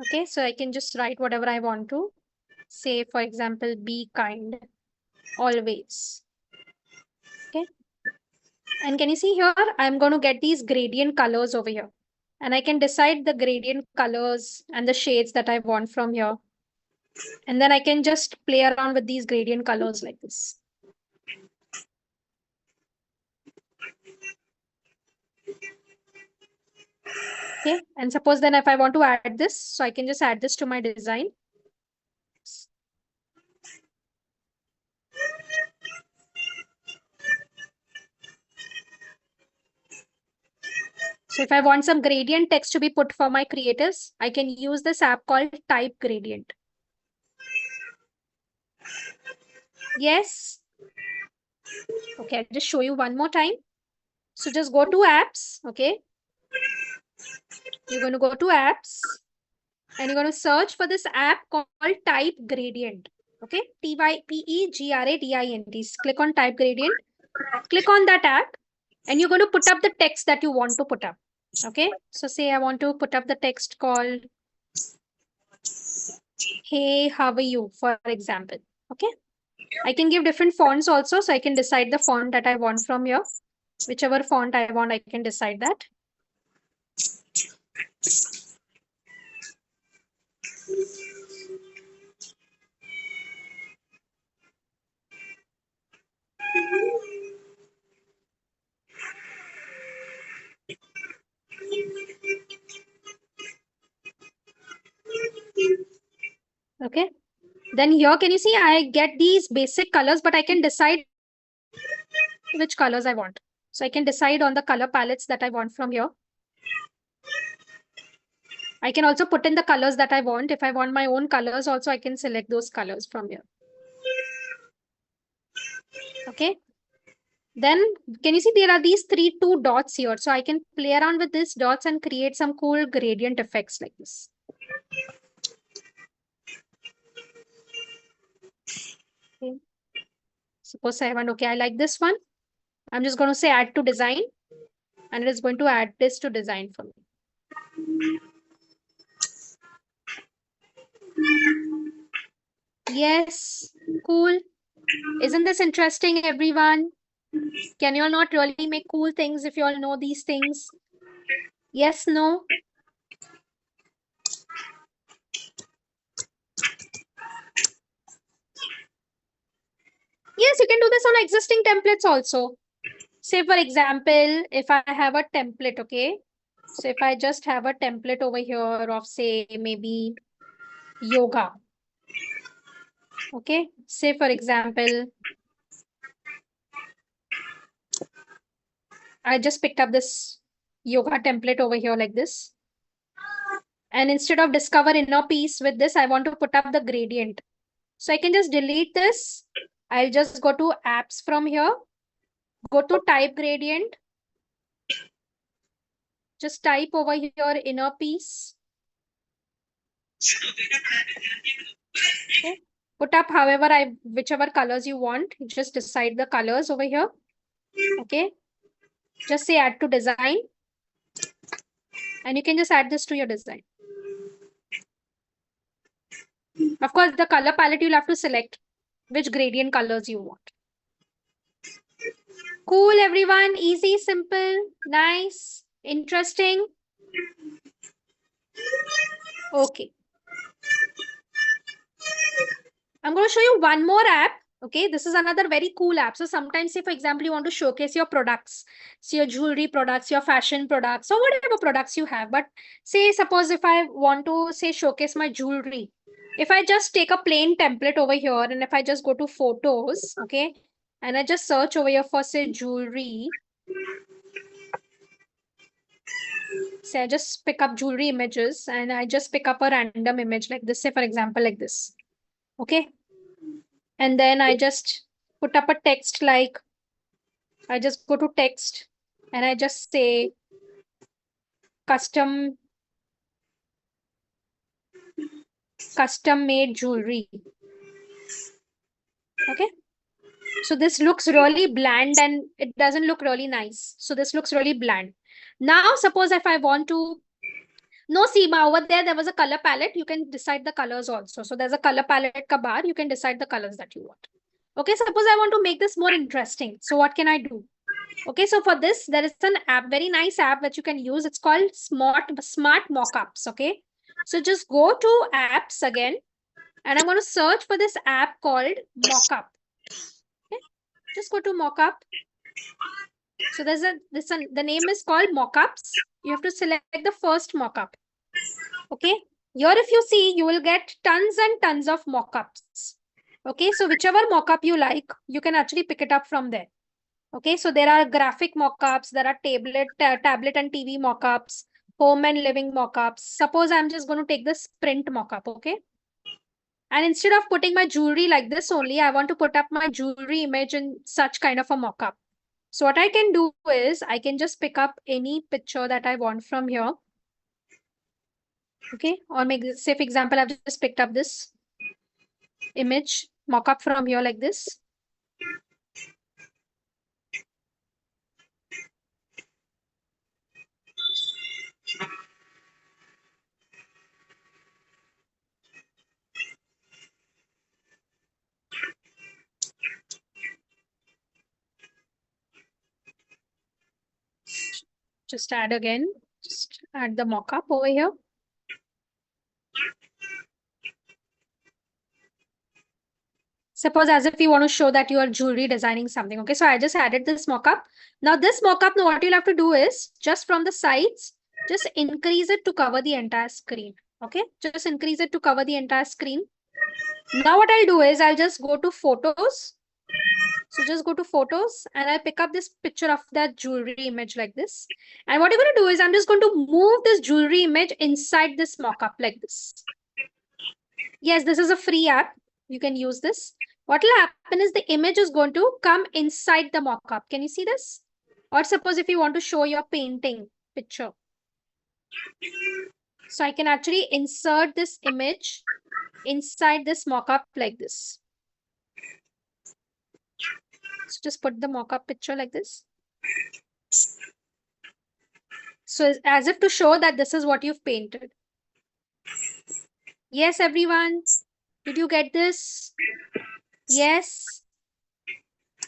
Okay. So I can just write whatever I want to. Say, for example, be kind always. Okay. And can you see here, I'm going to get these gradient colors over here. And I can decide the gradient colors and the shades that I want from here. And then I can just play around with these gradient colors like this. Okay. And suppose then if I want to add this, so I can just add this to my design. So if I want some gradient text to be put for my creators, I can use this app called Type Gradient. Yes. Okay, I'll just show you one more time. So just go to apps. Okay. You're going to go to apps and you're going to search for this app called Type Gradient. Okay. Typegradient. Click on Type Gradient. Click on that app and you're going to put up the text that you want to put up. Okay. So say I want to put up the text called, hey, how are you, for example. Okay. I can give different fonts also. So I can decide the font that I want from here. Whichever font I want, I can decide that. Okay. Then here, can you see I get these basic colors, but I can decide which colors I want. So I can decide on the color palettes that I want from here. I can also put in the colors that I want. If I want my own colors also, I can select those colors from here. Okay. Then can you see there are these two dots here. So I can play around with these dots and create some cool gradient effects like this. Okay. Suppose I want, okay, I like this one. I'm just going to say add to design, and it is going to add this to design for me. Yes, cool. Isn't this interesting, everyone? Can you all not really make cool things if you all know these things? Yes, no? Yes, you can do this on existing templates also. Say, for example, if I have a template, okay? So if I just have a template over here of, say, maybe yoga. Okay, say, for example, I just picked up this yoga template over here like this. And instead of discover inner peace with this, I want to put up the gradient. So I can just delete this. I'll just go to apps from here. Go to type gradient. Just type over here inner peace. Okay. Put up however whichever colors you want. You just decide the colors over here. Okay. Just say add to design. And you can just add this to your design. Of course, the color palette you'll have to select which gradient colors you want. Cool, everyone. Easy, simple, nice, interesting. Okay. I'm going to show you one more app. Okay, this is another very cool app. So sometimes, say, for example, you want to showcase your products, so your jewelry products, your fashion products, or whatever products you have. But say, suppose if I want to, say, showcase my jewelry, if I just take a plain template over here, and if I just go to photos, okay, and I just search over here for, say, jewelry. Say I just pick up jewelry images and I just pick up a random image like this, say, for example, like this. Okay. And then I just put up a text like, I just go to text and I just say custom made jewelry. Okay. So this looks really bland and it doesn't look really nice. So this looks really bland. Now, suppose if I want to, no, Seema, over there was a color palette. You can decide the colors also. So there's a color palette ka bar. You can decide the colors that you want. Okay, suppose I want to make this more interesting. So what can I do? Okay, so for this, there is an app, very nice app that you can use. It's called Smart Mockups. Okay, so just go to apps again, and I'm going to search for this app called Mockup. Okay, just go to Mockup. So there's the name is called Mockups. You have to select the first mockup. Okay, here if you see, you will get tons and tons of mockups. Okay, so whichever mockup you like, you can actually pick it up from there. Okay, so there are graphic mockups, there are tablet and TV mockups, home and living mockups. Suppose I'm just going to take this print mockup, okay? And instead of putting my jewelry like this only, I want to put up my jewelry image in such kind of a mockup. So what I can do is I can just pick up any picture that I want from here. Okay, or say for example, I've just picked up this image mockup from here like this. Just add again, just add the mockup over here. Suppose as if you want to show that you are jewelry designing something. Okay, so I just added this mockup. Now this mockup, now what you'll have to do is just from the sides, just increase it to cover the entire screen. Okay, just increase it to cover the entire screen. Now what I'll do is I'll just go to photos. So just go to photos and I'll pick up this picture of that jewelry image like this. And what I'm going to do is I'm just going to move this jewelry image inside this mockup like this. Yes, this is a free app. You can use this. What will happen is the image is going to come inside the mockup. Can you see this? Or suppose if you want to show your painting picture. So I can actually insert this image inside this mockup like this. So just put the mockup picture like this. So as if to show that this is what you've painted. Yes, everyone. Did you get this? Yes.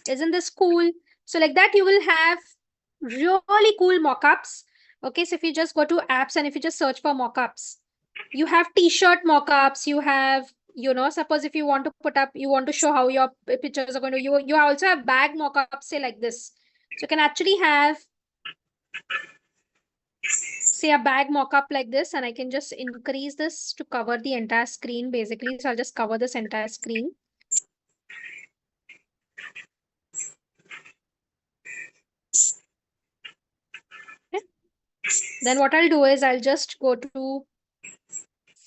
Isn't this cool? So like that, you will have really cool mockups. Okay, so if you just go to apps and if you just search for mockups, you have t-shirt mockups, you have, suppose if you want to put up, you want to show how your pictures are going to, you also have bag mockups, say like this. So you can actually have, say a bag mockup like this, and I can just increase this to cover the entire screen basically. So I'll just cover this entire screen. Okay. Then what I'll do is I'll just go to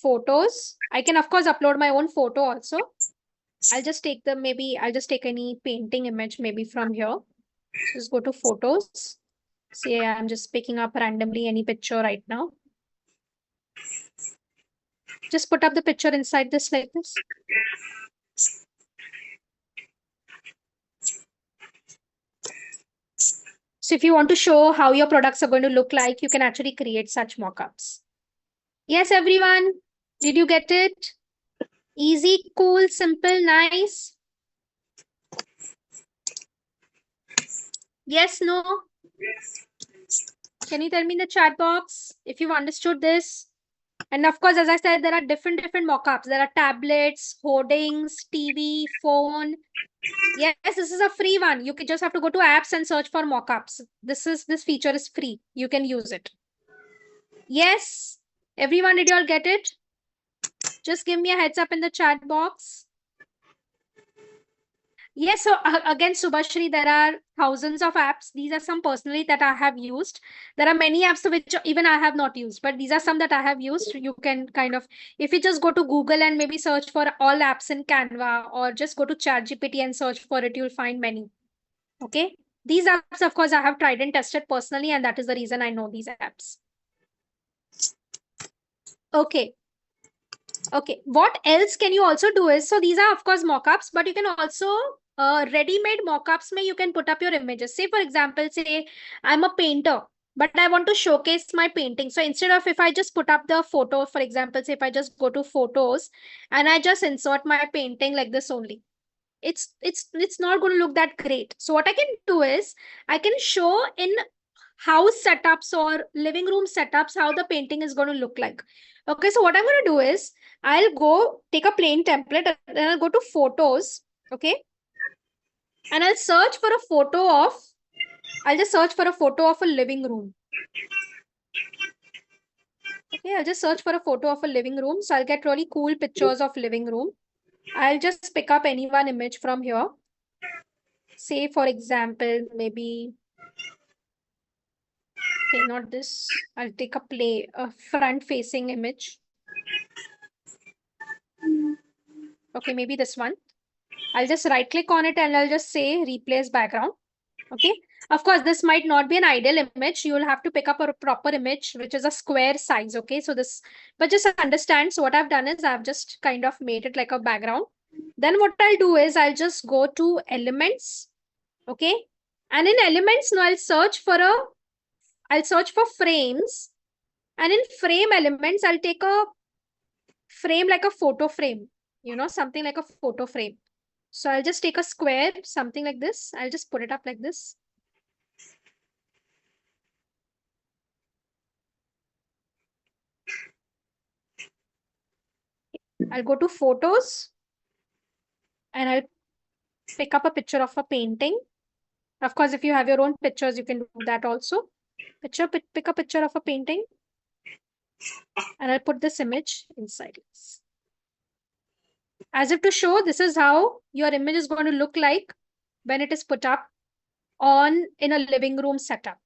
photos. I can of course upload my own photo also. I'll just take I'll just take any painting image maybe from here. So just go to photos. Say I'm just picking up randomly any picture right now. Just put up the picture inside this like this. So if you want to show how your products are going to look like, you can actually create such mockups. Yes, everyone. Did you get it? Easy, cool, simple, nice. Yes, no? Can you tell me in the chat box if you've understood this? And of course, as I said, there are different mockups. There are tablets, hoardings, TV, phone. Yes, this is a free one. You can just have to go to apps and search for mockups. This feature is free. You can use it. Yes, everyone, did you all get it? Just give me a heads up in the chat box. Yes, so again, Subhashri, there are thousands of apps. These are some personally that I have used. There are many apps which even I have not used, but these are some that I have used. You can kind of, if you just go to Google and maybe search for all apps in Canva, or just go to ChatGPT and search for it, you'll find many. Okay. These apps, of course, I have tried and tested personally, and that is the reason I know these apps. Okay. Okay. What else can you also do is, so these are, of course, mockups, but you can also ready-made mockups may you can put up your images. Say, for example, say I'm a painter, but I want to showcase my painting. So instead of if I just put up the photo, for example, say if I just go to photos and I just insert my painting like this only, it's not going to look that great. So what I can do is I can show in house setups or living room setups how the painting is going to look like. Okay, so what I'm going to do is I'll go take a plain template and then I'll go to photos. Okay, and I'll search for a photo of, I'll just search for a photo of a living room. Okay, I'll just search for a photo of a living room. So I'll get really cool pictures of living room. I'll just pick up any one image from here. Say, for example, maybe, okay, not this. I'll take a front-facing image. Okay, maybe this one. I'll just right-click on it and I'll just say replace background. Okay. Of course, this might not be an ideal image. You will have to pick up a proper image, which is a square size. Okay. So this, but just understand. So what I've done is I've just kind of made it like a background. Then what I'll do is I'll just go to elements. Okay. And in elements, now I'll search for frames. And in frame elements, I'll take a frame like a photo frame, something like a photo frame. So I'll just take a square, something like this. I'll just put it up like this. I'll go to photos and I'll pick up a picture of a painting. Of course, if you have your own pictures, you can do that also. Pick a picture of a painting and I'll put this image inside this. as if to show this is how your image is going to look like when it is put up on in a living room setup.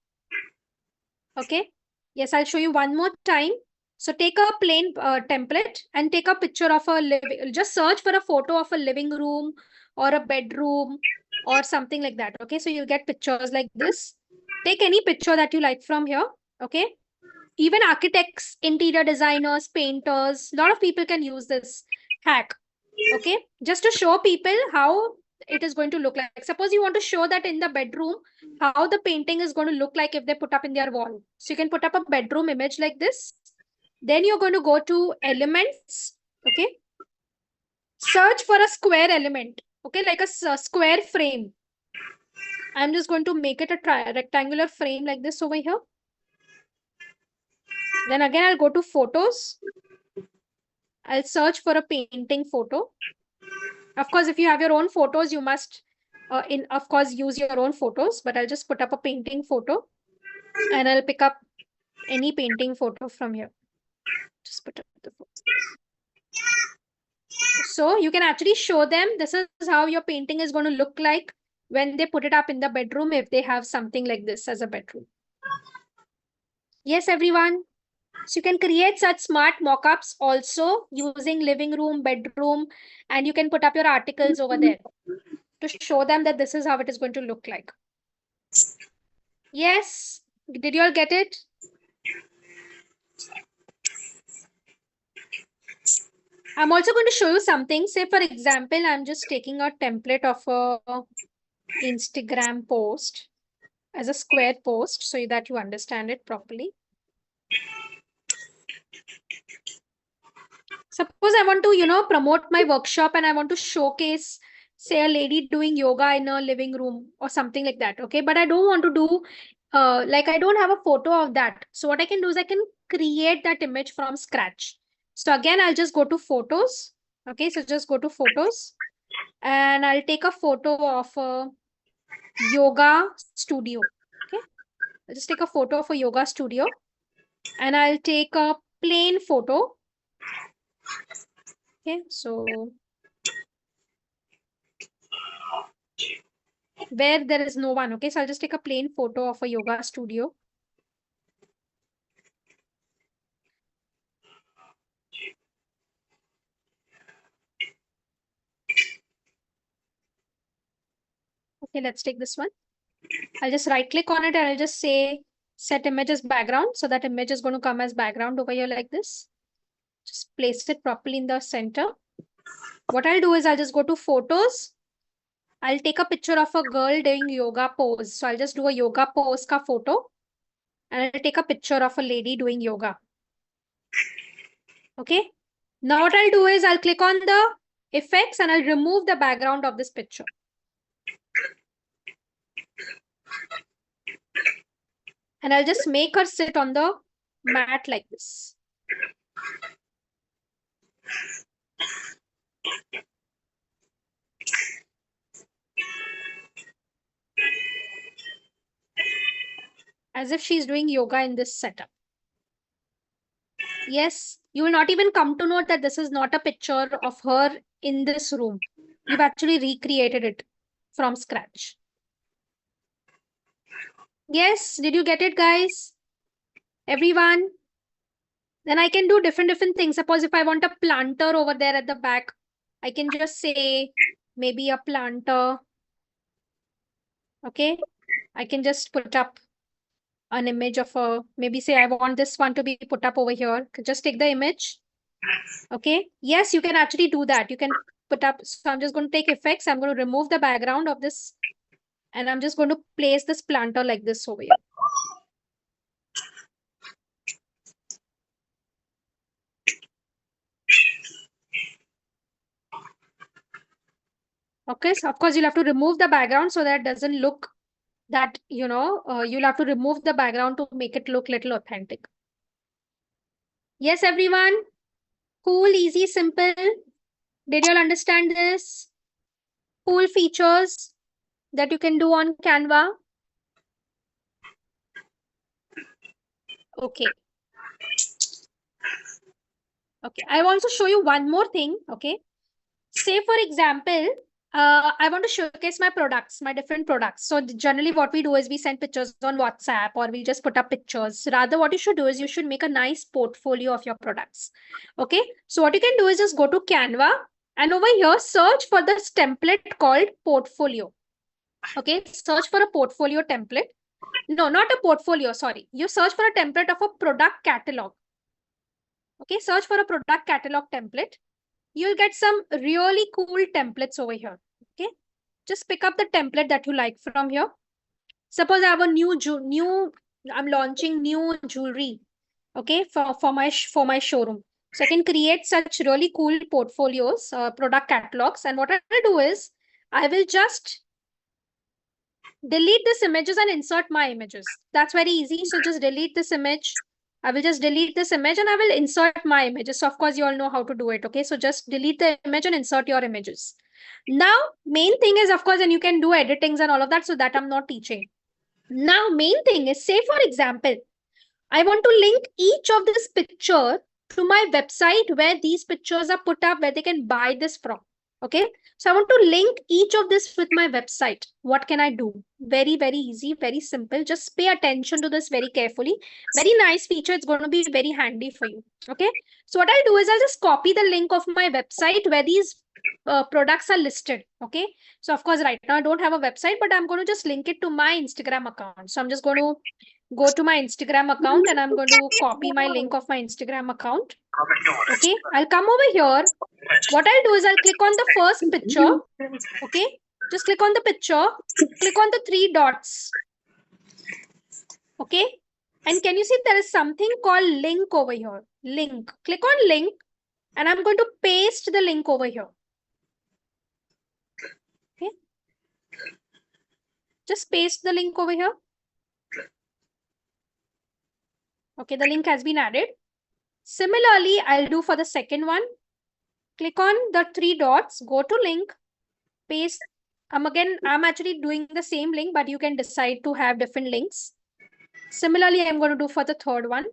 Okay. Yes, I'll show you one more time. So take a plain template and take a picture of a living, just search for a photo of a living room or a bedroom or something like that. Okay. So you'll get pictures like this. Take any picture that you like from here. Okay. Even architects, interior designers, painters, a lot of people can use this hack. Okay. Just to show people how it is going to look like. Suppose you want to show that in the bedroom, how the painting is going to look like if they put up in their wall. So you can put up a bedroom image like this. Then you're going to go to elements. Okay. Search for a square element. Okay. Like a square frame. I'm just going to make it a rectangular frame like this over here. Then again, I'll go to photos. I'll search for a painting photo. Of course, if you have your own photos, you must, of course, use your own photos. But I'll just put up a painting photo and I'll pick up any painting photo from here. Just put up the photo. So you can actually show them this is how your painting is going to look like when they put it up in the bedroom if they have something like this as a bedroom. Yes, everyone. So you can create such smart mock-ups also using living room, bedroom, and you can put up your articles over there to show them that this is how it is going to look like. Yes. Did you all get it? I'm also going to show you something. Say, for example, I'm just taking a template of a Instagram post as a square post so that you understand it properly. Suppose I want to, promote my workshop and I want to showcase, say, a lady doing yoga in a living room or something like that. Okay. But I don't want to do, I don't have a photo of that. So what I can do is I can create that image from scratch. So again, I'll just go to photos. Okay. So just go to photos and I'll take a photo of a yoga studio. Okay. I'll just take a photo of a yoga studio and I'll take a plain photo. Okay. So where there is no one. Okay, so I'll just take a plain photo of a yoga studio. Okay, let's take this one. I'll just right click on it and I'll just say set image as background. So that image is going to come as background over here like this. Just place it properly in the center. What I'll do is I'll just go to photos. I'll take a picture of a girl doing yoga pose. So I'll just do a yoga pose ka photo. And I'll take a picture of a lady doing yoga. Okay. Now what I'll do is I'll click on the effects and I'll remove the background of this picture. And I'll just make her sit on the mat like this. As if she's doing yoga in this setup. Yes, you will not even come to know that this is not a picture of her in this room. You've actually recreated it from scratch. Yes, did you get it, guys? Everyone? Then I can do different things. Suppose if I want a planter over there at the back, I can just say maybe a planter. Okay, I can just put up an image of a, maybe say I want this one to be put up over here. Just take the image. Okay. Yes, you can actually do that. You can put up. So I'm just going to take effects. I'm going to remove the background of this. And I'm just going to place this planter like this over here. Okay. So of course you'll have to remove the background so that it doesn't look that, you'll have to remove the background to make it look little authentic. Yes, everyone. Cool, easy, simple. Did you all understand this? Cool features that you can do on Canva. Okay. Okay. I want to show you one more thing. Okay. say for example, I want to showcase my products, my different products. So generally what we do is we send pictures on WhatsApp or we just put up pictures. Rather, what you should do is you should make a nice portfolio of your products. Okay. So what you can do is just go to Canva and over here, search for this template called portfolio. Okay. Search for a portfolio template. No, not a portfolio. Sorry. You search for a template of a product catalog. Okay. Search for a product catalog template. You'll get some really cool templates over here. Okay. Just pick up the template that you like from here. Suppose I have a I'm launching new jewelry. Okay. For my showroom. So I can create such really cool portfolios, product catalogs. And what I'll do is I will just delete these images and insert my images. That's very easy. So just delete this image. I will just delete this image and I will insert my images. So of course you all know how to do it. Okay. So just delete the image and insert your images. Now, main thing is of course, and you can do editings and all of that. So that I'm not teaching. Now, main thing is say for example, I want to link each of this picture to my website where these pictures are put up, where they can buy this from. Okay. So I want to link each of this with my website. What can I do? Very, very easy, very simple. Just pay attention to this very carefully. Very nice feature. It's going to be very handy for you. Okay. So what I'll do is I'll just copy the link of my website where these products are listed. Okay. So of course, right now I don't have a website, but I'm going to just link it to my Instagram account. So I'm just going to go to my Instagram account and I'm going to copy my link of my Instagram account. Okay, I'll come over here. What I'll do is I'll click on the first picture. Okay, just click on the picture, click on the 3 dots. Okay, and can you see there is something called link over here? Link. Click on link and I'm going to paste the link over here. Okay, just paste the link over here. Okay, the link has been added. Similarly, I'll do for the second one. Click on the 3 dots, go to link, paste. I'm actually doing the same link, but you can decide to have different links. Similarly, I'm going to do for the third one.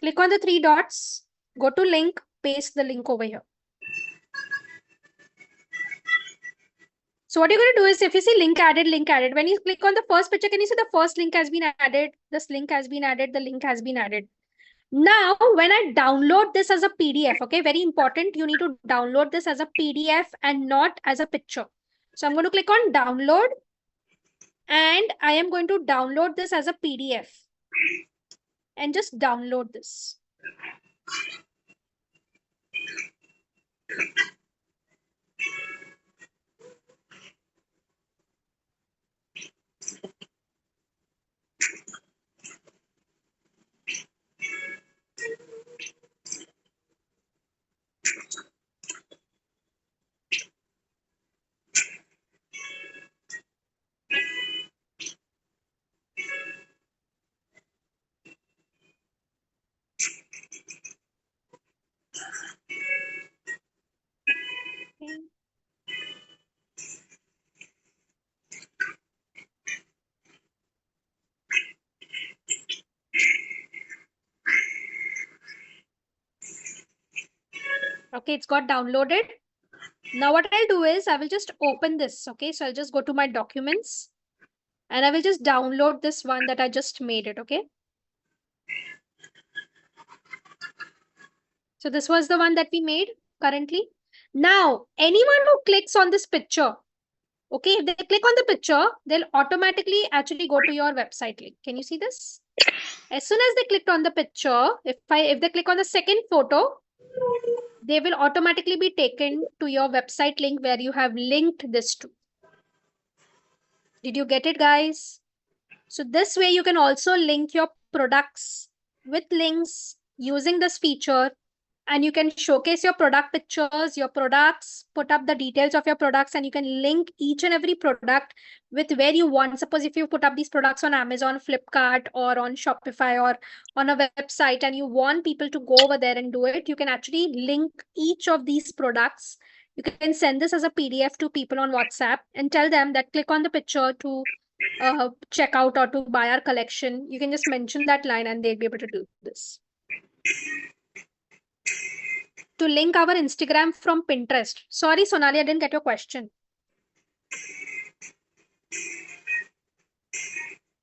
Click on the 3 dots, go to link, paste the link over here. So what you're going to do is if you see link added, when you click on the first picture, can you see the first link has been added? This link has been added, the link has been added. Now, when I download this as a PDF, okay, very important, you need to download this as a PDF and not as a picture. So I'm going to click on download and I am going to download this as a PDF and just download this. Okay. Okay, it's got downloaded. Now what I'll do is I will just open this. Okay, so I'll just go to my documents and I will just download this one that I just made it. Okay. So this was the one that we made currently. Now, anyone who clicks on this picture, okay, if they click on the picture, they'll automatically actually go to your website link. Can you see this? As soon as they clicked on the picture, if they click on the second photo, they will automatically be taken to your website link where you have linked this to. Did you get it, guys? So this way you can also link your products with links using this feature. And you can showcase your product pictures, your products, put up the details of your products, and you can link each and every product with where you want. Suppose if you put up these products on Amazon, Flipkart, or on Shopify, or on a website, and you want people to go over there and do it, you can actually link each of these products. You can send this as a PDF to people on WhatsApp and tell them that click on the picture to check out or to buy our collection. You can just mention that line and they'll be able to do this. to link our Instagram from Pinterest. Sorry, Sonali, I didn't get your question.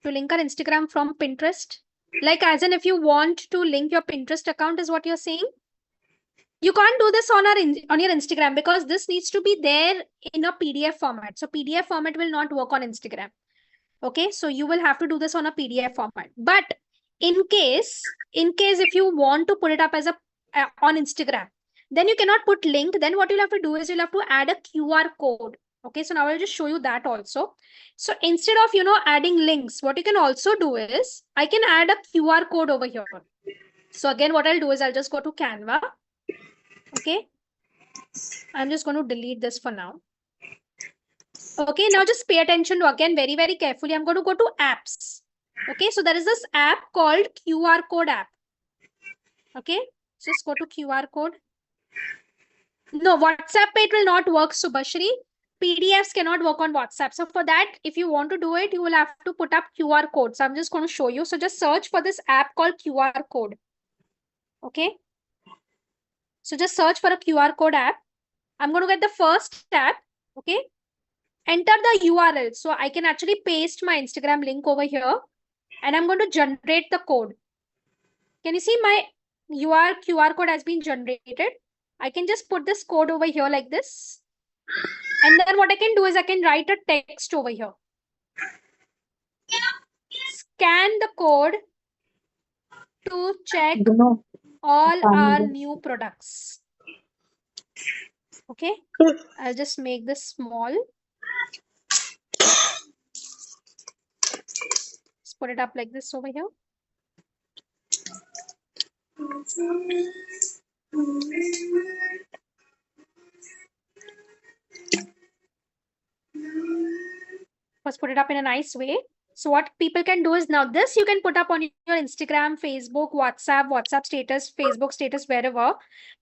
To link our Instagram from Pinterest? Like as in if you want to link your Pinterest account is what you're saying? You can't do this on your Instagram because this needs to be there in a PDF format. So PDF format will not work on Instagram. Okay, so you will have to do this on a PDF format. But in case if you want to put it up as a on Instagram, then you cannot put link. Then what you'll have to do is you'll have to add a QR code. Okay, so now I'll just show you that also. So instead of adding links, what you can also do is I can add a QR code over here. So again, what I'll do is I'll just go to Canva. Okay, I'm just going to delete this for now. Okay, now just pay attention to again very, very carefully. I'm going to go to apps. Okay, so there is this app called QR code app. Okay, just go to QR code. No, WhatsApp it will not work, Subhashri. PDFs cannot work on WhatsApp. So for that, if you want to do it, you will have to put up QR code. So I'm just going to show you. So just search for this app called QR code. Okay. So just search for a QR code app. I'm going to get the first tab. Okay. Enter the URL. So I can actually paste my Instagram link over here. And I'm going to generate the code. Can you see my QR code has been generated? I can just put this code over here like this. And then what I can do is I can write a text over here. Scan the code to check all our new products. Okay. I'll just make this small. Let's put it up like this over here. First, put it up in a nice way. So what people can do is now this you can put up on your Instagram, Facebook, WhatsApp status, Facebook status, wherever.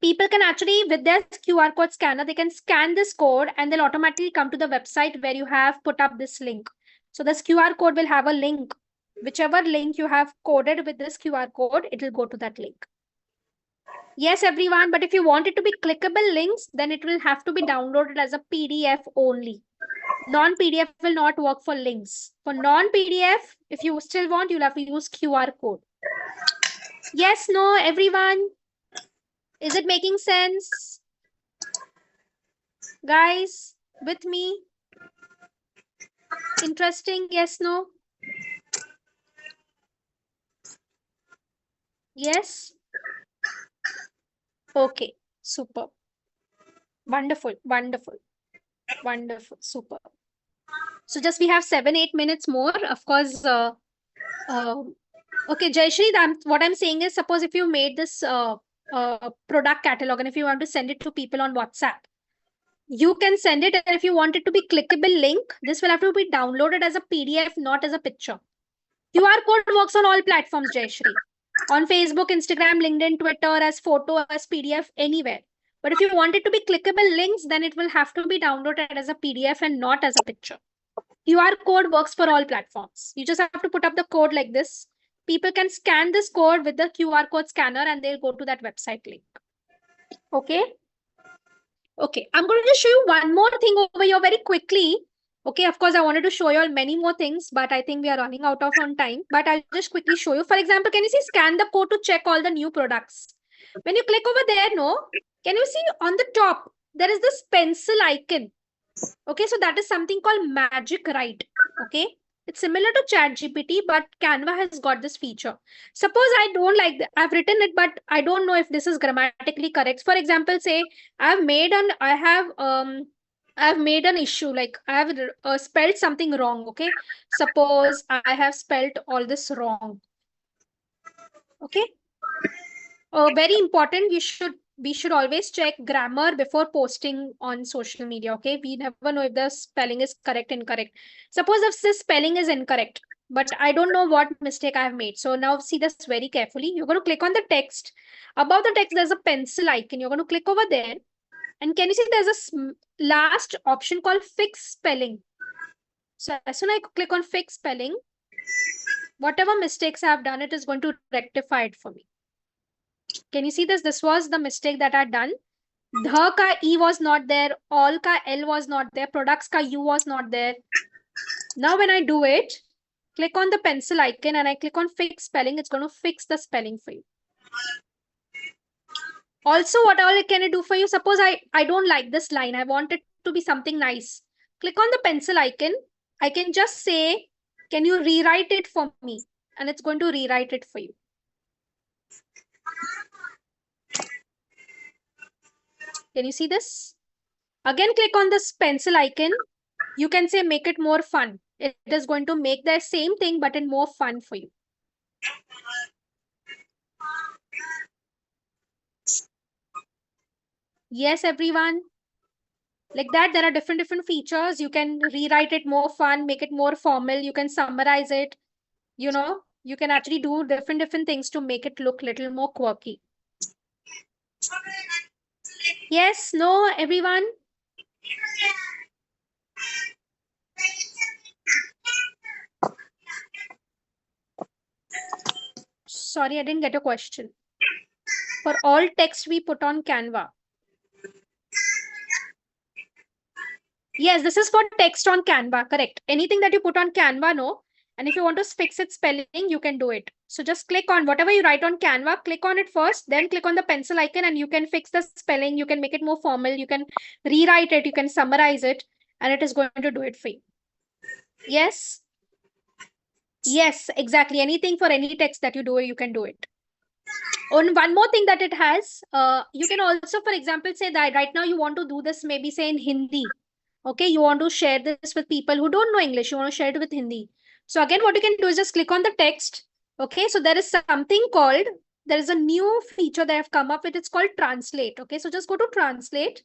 People can actually, with their QR code scanner, they can scan this code and they'll automatically come to the website where you have put up this link. So this QR code will have a link. Whichever link you have coded with this QR code, it will go to that link. Yes, everyone, but if you want it to be clickable links, then it will have to be downloaded as a PDF only. Non-PDF will not work for links. For non-PDF, if you still want, you'll have to use QR code. Yes, no, everyone? Is it making sense? Guys, with me? Interesting, yes, no? Yes? Okay, super. Wonderful, wonderful, wonderful, super. So just we have 7-8 minutes more. Of course, okay, Jayashri, what I'm saying is, suppose if you made this product catalog and if you want to send it to people on WhatsApp, you can send it. And if you want it to be clickable link, this will have to be downloaded as a PDF, not as a picture. QR code works on all platforms, Jayashri. On Facebook, Instagram, LinkedIn, Twitter, as photo, as PDF, anywhere. But if you want it to be clickable links, then it will have to be downloaded as a PDF and not as a picture. QR code works for all platforms. You just have to put up the code like this. People can scan this code with the QR code scanner and they'll go to that website link. Okay. Okay. I'm going to just show you one more thing over here very quickly. Okay. Of course, I wanted to show you all many more things, but I think we are running out of on time. But I'll just quickly show you. For example, can you see scan the code to check all the new products? When you click over there, no, can you see on the top, there is this pencil icon. Okay, so that is something called Magic Write. Okay, it's similar to ChatGPT, but Canva has got this feature. Suppose I don't like that. I've written it, but I don't know if this is grammatically correct. For example, say I've made an issue, like I have spelled something wrong. Okay, suppose I have spelled all this wrong. Okay, very important. We should always check grammar before posting on social media. Okay, we never know if the spelling is correct, incorrect. Suppose if the spelling is incorrect, but I don't know what mistake I have made. So now see this very carefully. You're going to click on the text. Above the text, there's a pencil icon. You're going to click over there. And can you see there's a last option called fix spelling. So as soon as I click on fix spelling, whatever mistakes I have done, it is going to rectify it for me. Can you see this? This was the mistake that I done. The ka E was not there. All ka L was not there. Products ka U was not there. Now when I do it, click on the pencil icon and I click on fix spelling. It's going to fix the spelling for you. Also, what all can I do for you? Suppose I don't like this line. I want it to be something nice. Click on the pencil icon. I can just say, can you rewrite it for me? And it's going to rewrite it for you. Can you see this? Again, click on this pencil icon. You can say, make it more fun. It is going to make the same thing, but in more fun for you. Yes, everyone. Like that, there are different features. You can rewrite it more fun, make it more formal. You can summarize it. You know, you can actually do different things to make it look little more quirky. Yes, no, everyone. Sorry, I didn't get a question. For all text we put on Canva. Yes, this is for text on Canva, correct. Anything that you put on Canva, no. And if you want to fix its spelling, you can do it. So just click on whatever you write on Canva, click on it first, then click on the pencil icon and you can fix the spelling. You can make it more formal. You can rewrite it. You can summarize it and it is going to do it for you. Yes. Yes, exactly. Anything for any text that you do, you can do it. On one more thing that it has, you can also, for example, say that right now you want to do this, maybe say in Hindi. Okay, you want to share this with people who don't know English. You want to share it with Hindi. So again, what you can do is just click on the text. Okay, so there is something called, there is a new feature that I've come up with. It's called translate. Okay, so just go to translate.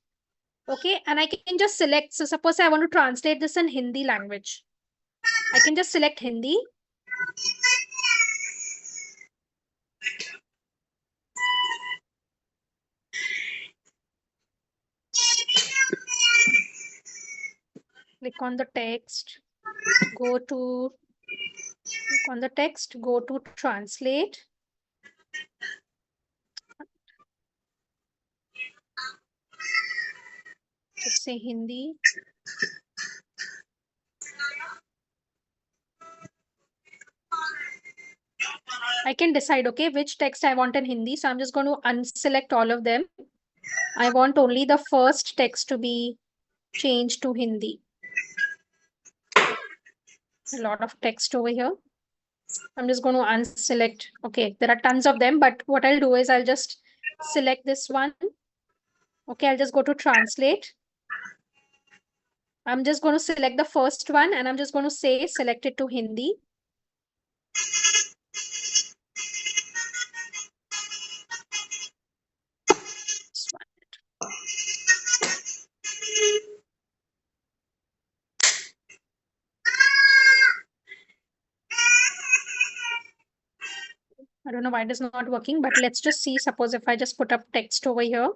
Okay, and I can just select. So suppose I want to translate this in Hindi language. I can just select Hindi. Click on the text, go to, click on the text, go to translate. Just say Hindi. I can decide, okay, which text I want in Hindi. So I'm just going to unselect all of them. I want only the first text to be changed to Hindi. A lot of text over here. I'm just going to unselect. Okay, there are tons of them, but what I'll do is I'll just select this one. Okay, I'll just go to translate. I'm just going to select the first one and I'm just going to say select it to Hindi. I don't know why it is not working, but let's just see. Suppose if I just put up text over here.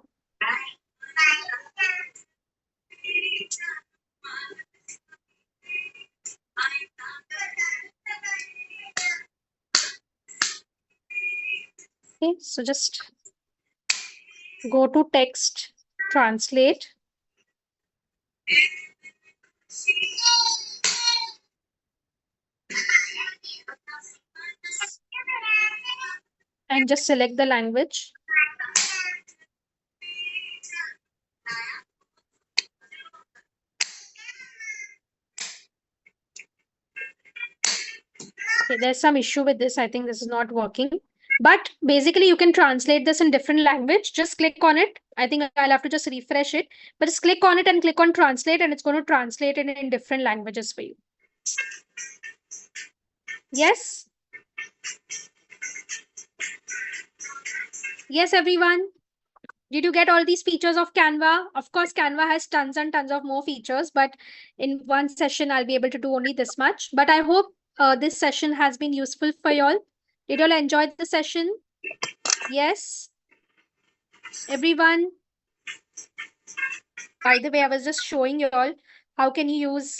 Okay, so just go to text, translate. And just select the language. Okay, there's some issue with this. I think this is not working. But basically, you can translate this in different language. Just click on it. I think I'll have to just refresh it. But just click on it and click on translate, and it's going to translate it in different languages for you. Yes? Yes, everyone. Did you get all these features of Canva? Of course, Canva has tons and tons of more features, but in one session, I'll be able to do only this much. But I hope this session has been useful for y'all. Did y'all enjoy the session? Yes? Everyone? By the way, I was just showing you all how can you use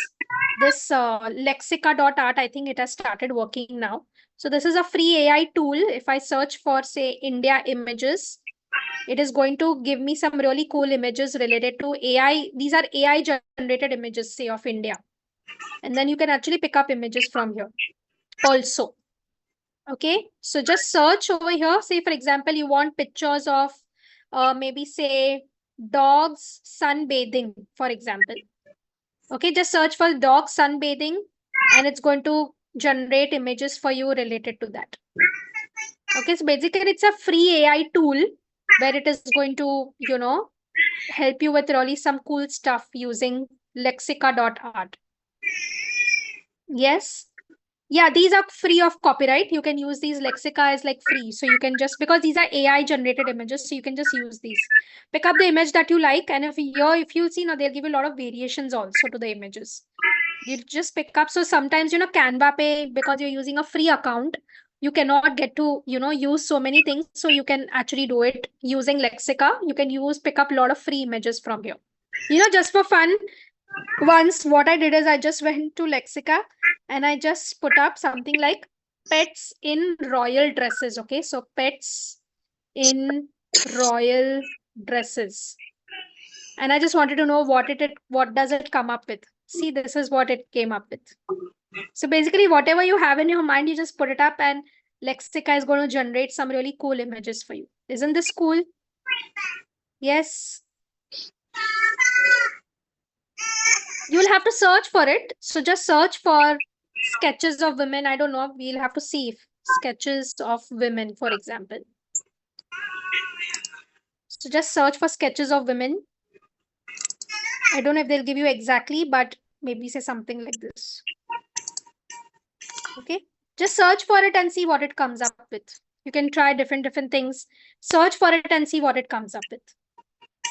this lexica.art. I think it has started working now. So this is a free AI tool. If I search for, say, India images, it is going to give me some really cool images related to AI. These are AI generated images, say, of India. And then you can actually pick up images from here also. Okay, so just search over here. Say, for example, you want pictures of maybe, say, dogs sunbathing, for example. Okay, just search for dog sunbathing and it's going to generate images for you related to that. Okay, so basically it's a free AI tool where it is going to, help you with really some cool stuff using lexica.art. Yes. Yeah, these are free of copyright. You can use these lexica as like free. So you can just, because these are AI generated images, so you can just use these. Pick up the image that you like. And if you see now, they'll give you a lot of variations also to the images. You just pick up. So sometimes, Canva Pay, because you're using a free account, you cannot get to, use so many things. So you can actually do it using Lexica. You can pick up a lot of free images from here. Just for fun, once what I did is I just went to Lexica and I just put up something like pets in royal dresses. Okay, so pets in royal dresses. And I just wanted to know what does it come up with. See, this is what it came up with. So basically, whatever you have in your mind, you just put it up and Lexica is going to generate some really cool images for you. Isn't this cool? Yes. You'll have to search for it. So just search for sketches of women. I don't know. We'll have to see if sketches of women, for example. So just search for sketches of women. I don't know if they'll give you exactly, but maybe say something like this. Okay. Just search for it and see what it comes up with. You can try different things. Search for it and see what it comes up with.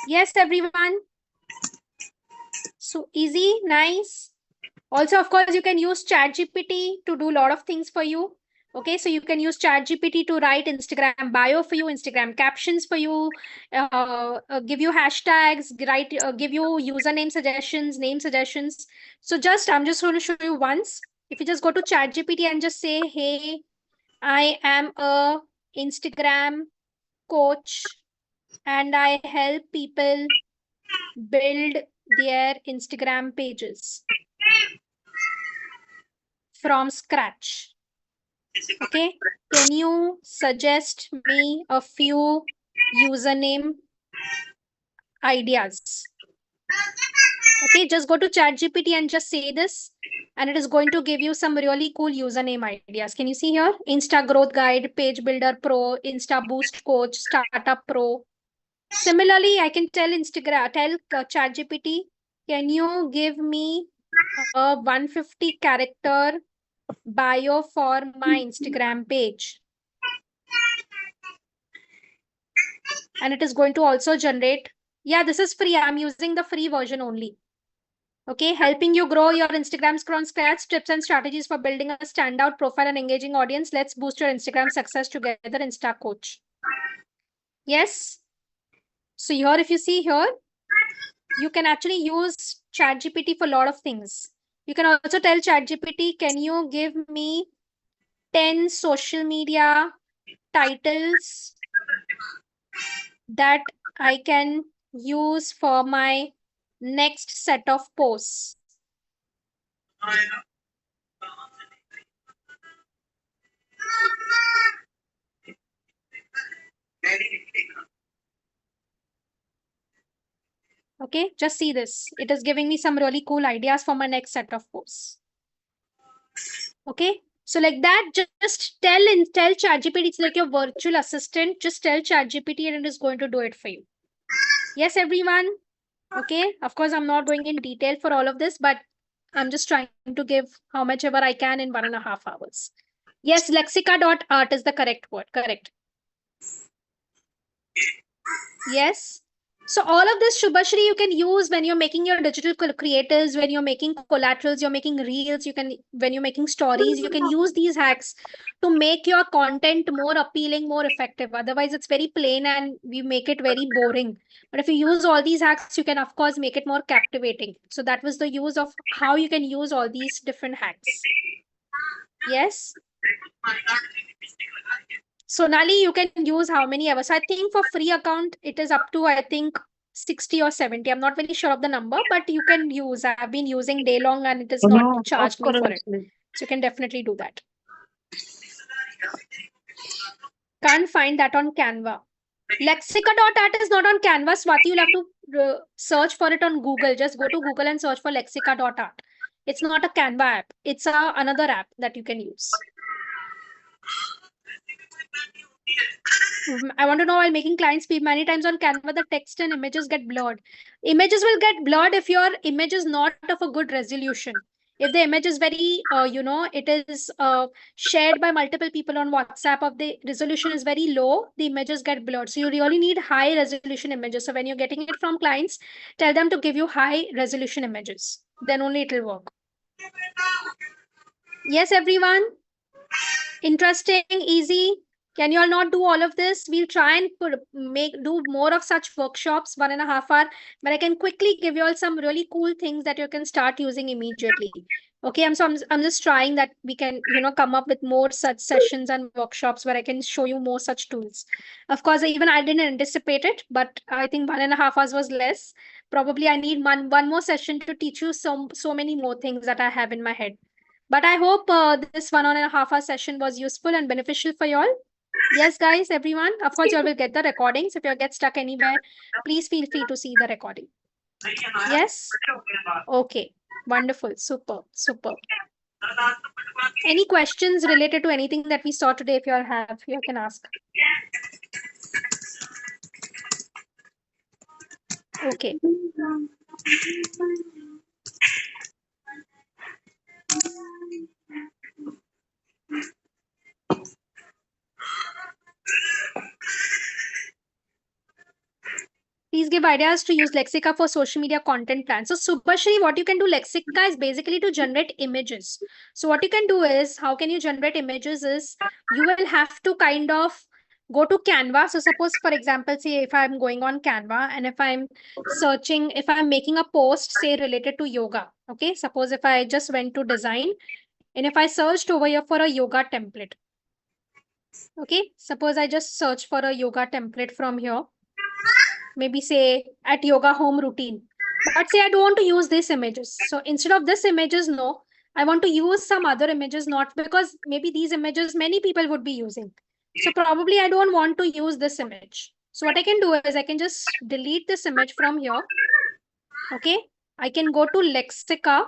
Yes, everyone. So easy, nice. Also, of course, you can use ChatGPT to do a lot of things for you. Okay, so you can use ChatGPT to write Instagram bio for you, Instagram captions for you, give you hashtags, give you username suggestions, name suggestions. So I'm just going to show you once. If you just go to ChatGPT and just say, hey, I am a Instagram coach and I help people build their Instagram pages from scratch. Okay, can you suggest me a few username ideas? Okay, just go to ChatGPT and just say this, and it is going to give you some really cool username ideas. Can you see here? Insta Growth Guide, Page Builder Pro, Insta Boost Coach, Startup Pro. Similarly, I can tell ChatGPT, can you give me a 150 character bio for my Instagram page? And it is going to also generate, yeah, this is free. I'm using the free version only. Okay, helping you grow your Instagram from scratch, tips and strategies for building a standout profile and engaging audience. Let's boost your Instagram success together, Insta Coach. Yes. So here, if you see here, you can actually use ChatGPT for a lot of things. You can also tell ChatGPT, can you give me 10 social media titles that I can use for my next set of posts? Okay, just see this. It is giving me some really cool ideas for my next set of posts. Okay, so like that, just tell ChatGPT, it's like your virtual assistant. Just tell ChatGPT and it is going to do it for you. Yes, everyone. Okay, of course, I'm not going in detail for all of this, but I'm just trying to give how much ever I can in 1.5 hours. Yes, lexica.art is the correct word. Correct. Yes. So all of this, Shubhashri, you can use when you're making your digital creatives, when you're making collaterals, you're making reels, when you're making stories, you can use these hacks to make your content more appealing, more effective. Otherwise, it's very plain and we make it very boring. But if you use all these hacks, you can, of course, make it more captivating. So that was the use of how you can use all these different hacks. Yes. Sonali, you can use how many ever. So I think for free account, it is up to, I think, 60 or 70. I'm not very sure of the number, but you can use. I've been using day long and it has not No, charged off me करो for it. इसलिए. So you can definitely do that. Can't find that on Canva. Lexica.art is not on Canva, Swati. You'll have to search for it on Google. Just go to Google and search for Lexica.art. It's not a Canva app. It's another app that you can use. I want to know, while making client speed, many times on Canva, the text and images get blurred. Images will get blurred if your image is not of a good resolution. If the image is very, it is shared by multiple people on WhatsApp, if the resolution is very low, the images get blurred. So you really need high resolution images. So when you're getting it from clients, tell them to give you high resolution images. Then only it will work. Yes, everyone? Interesting, easy. Can you all not do all of this? We'll try and do more of such workshops, 1.5 hours, but I can quickly give you all some really cool things that you can start using immediately. Okay, I'm just trying that we can, come up with more such sessions and workshops where I can show you more such tools. Of course, even I didn't anticipate it, but I think 1.5 hours was less. Probably I need one more session to teach you so many more things that I have in my head. But I hope this 1.5 hour session was useful and beneficial for you all. Yes, guys, everyone. Of course, you all will get the recordings. If you get stuck anywhere, please feel free to see the recording. Yes? Okay. Wonderful. Super. Super. Any questions related to anything that we saw today? If you all have, you can ask. Okay. Please give ideas to use Lexica for social media content plans. So Subhashri, what you can do, Lexica is basically to generate images. So what you can do is, how can you generate images is, you will have to kind of go to Canva. So suppose, for example, say if I'm going on Canva and if I'm searching, if I'm making a post, say related to yoga. Okay, suppose if I just went to design and if I searched over here for a yoga template. Okay, suppose I just search for a yoga template from here. Maybe say at yoga home routine, but say I don't want to use these images. So instead of this images, no, I want to use some other images, not because maybe these images many people would be using. So probably I don't want to use this image. So what I can do is I can just delete this image from here. Okay, I can go to Lexica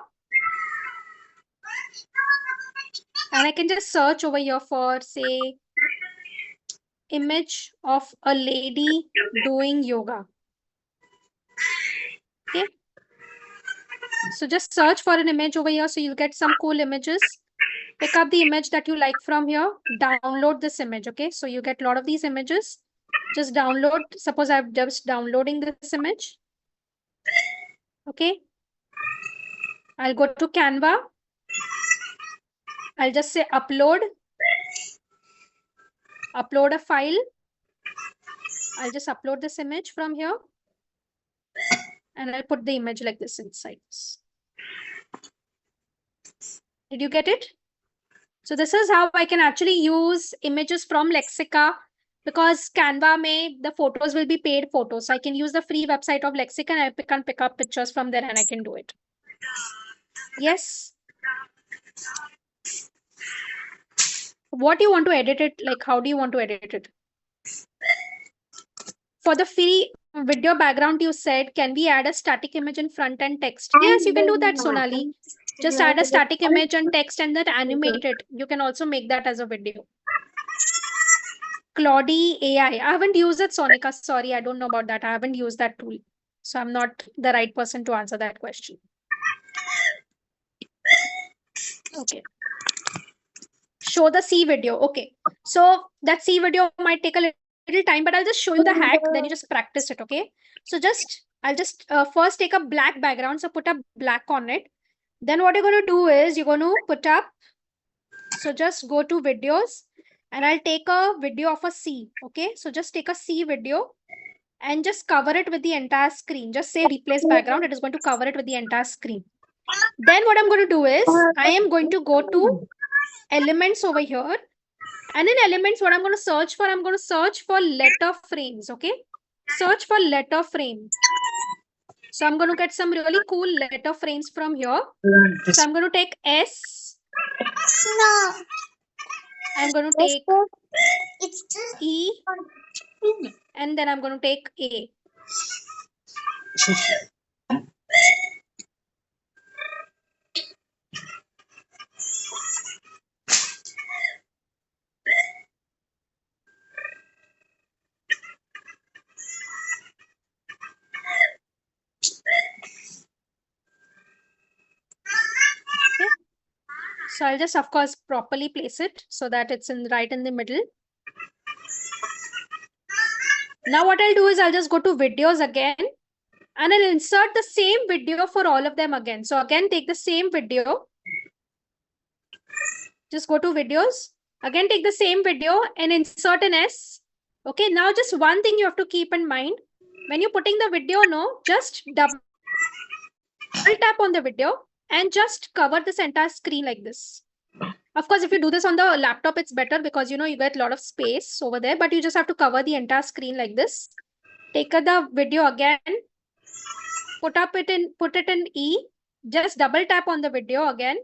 and I can just search over here for, say, image of a lady doing yoga. Okay, so just search for an image over here. So you'll get some cool images. Pick up the image that you like from here, download this image. Okay, so you get a lot of these images. Just download. Suppose I'm just downloading this image. Okay, I'll go to Canva. I'll just say upload a file. I'll just upload this image from here and I'll put the image like this inside. Did you get it? So this is how I can actually use images from Lexica, because Canva the photos will be paid photos. So I can use the free website of Lexica and I can pick up pictures from there and I can do it. Yes. What do you want to edit it? Like, how do you want to edit it? For the free video background, you said, can we add a static image in front and text? Yes, you can do that, Sonali. Just add a static image and text and then animate it. You can also make that as a video. Claudie AI. I haven't used it, Sonika. Sorry, I don't know about that. I haven't used that tool. So I'm not the right person to answer that question. Okay. Show the C video. Okay. So that C video might take a little time, but I'll just show you the hack. Then you just practice it. Okay. So I'll just first take a black background. So put a black on it. Then what you're going to do is you're going to put up. So just go to videos and I'll take a video of a C. Okay. So just take a C video and just cover it with the entire screen. Just say replace background. It is going to cover it with the entire screen. Then what I'm going to do is I am going to go to elements over here. And in elements, what I'm going to search for, I'm going to search for letter frames, okay? Search for letter frame. So I'm going to get some really cool letter frames from here. So I'm going to take S. No. I'm going to Let's take go. It's just E. And then I'm going to take A. Okay. So I'll just, of course, properly place it so that it's right in the middle. Now what I'll do is I'll just go to videos again and I'll insert the same video for all of them again. So again, take the same video. Just go to videos. Again, take the same video and insert an S. Okay, now just one thing you have to keep in mind. When you're putting the video, no, just double tap on the video and just cover this entire screen like this. Of course, if you do this on the laptop, it's better because, you know, you get a lot of space over there, but you just have to cover the entire screen like this. Take the video again, put it in E, just double tap on the video again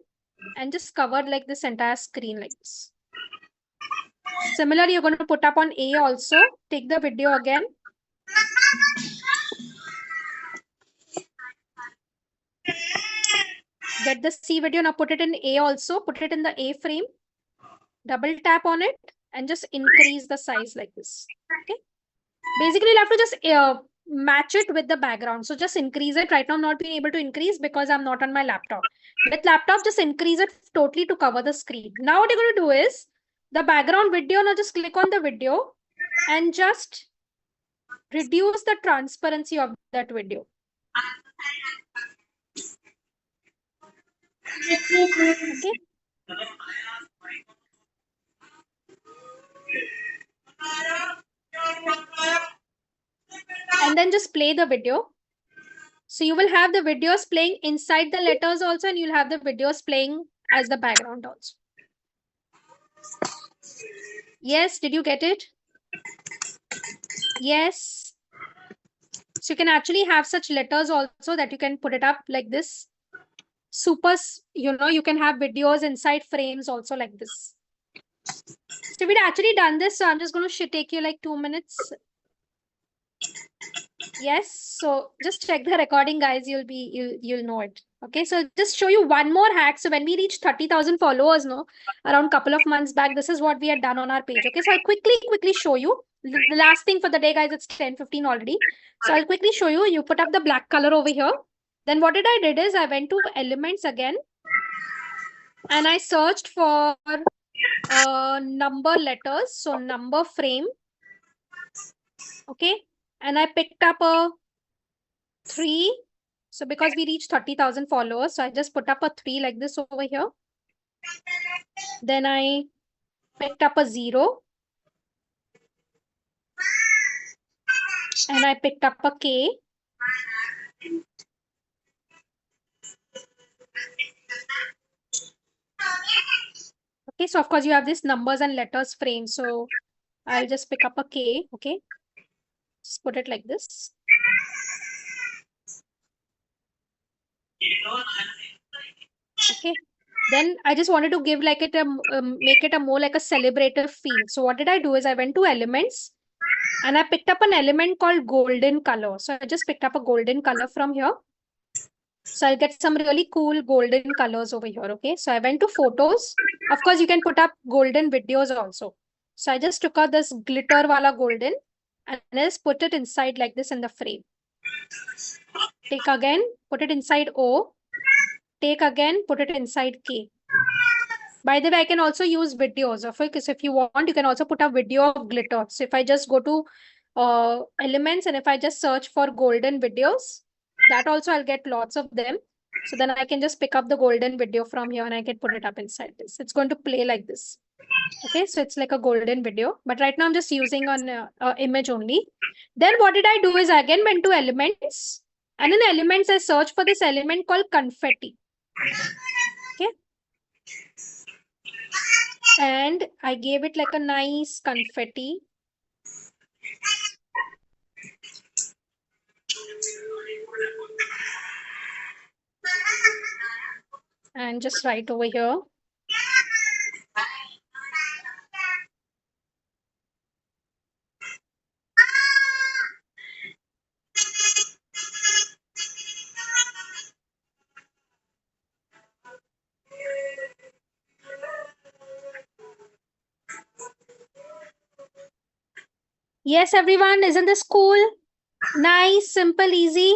and just cover like this entire screen like this. Similarly, you're going to put up on A also. Take the video again. Get the C video. Now put it in A also. Put it in the A frame. Double tap on it and just increase the size like this. Okay. Basically, you'll have to just match it with the background. So just increase it. Right now, I'm not being able to increase because I'm not on my laptop. With laptop, just increase it totally to cover the screen. Now what you're going to do is the background video. Now just click on the video and just reduce the transparency of that video. Okay. And then just play the video. So you will have the videos playing inside the letters also, and you'll have the videos playing as the background also. Yes, did you get it? Yes. So you can actually have such letters also that you can put it up like this. Super, you know, you can have videos inside frames also like this. So we'd actually done this. So I'm just going to take you like 2 minutes. Yes. So just check the recording, guys. You'll know it. Okay. So just show you one more hack. So when we reach 30,000 followers, no, around a couple of months back, this is what we had done on our page. Okay. So I'll quickly show you. The last thing for the day, guys, it's 10:15 already. So I'll quickly show you. You put up the black color over here. Then what I did is I went to elements again and I searched for number letters. So number frame. Okay. And I picked up a 3. So because we reached 30,000 followers, so I just put up a 3 like this over here. Then I picked up a 0. And I picked up a K. Okay, so of course you have this numbers and letters frame. So I'll just pick up a K. Okay. Just put it like this. Okay. Then I just wanted to give like make it a more like a celebrative feel. So what did I do is I went to elements and I picked up an element called golden color. So I just picked up a golden color from here. So I'll get some really cool golden colors over here. Okay. So I went to photos. Of course, you can put up golden videos also. So I just took out this glitter wala golden and just put it inside like this in the frame. Take again, put it inside O. Take again, put it inside K. By the way, I can also use videos of it because if you want, you can also put a video of glitter. So if I just go to elements and if I just search for golden videos, that also I'll get lots of them. So then I can just pick up the golden video from here and I can put it up inside this. It's going to play like this. Okay, so it's like a golden video. But right now I'm just using an image only. Then what did I do is I again went to elements. And in elements, I searched for this element called confetti. Okay. And I gave it like a nice confetti. And just right over here. Yes, everyone, isn't this cool? Nice, simple, easy.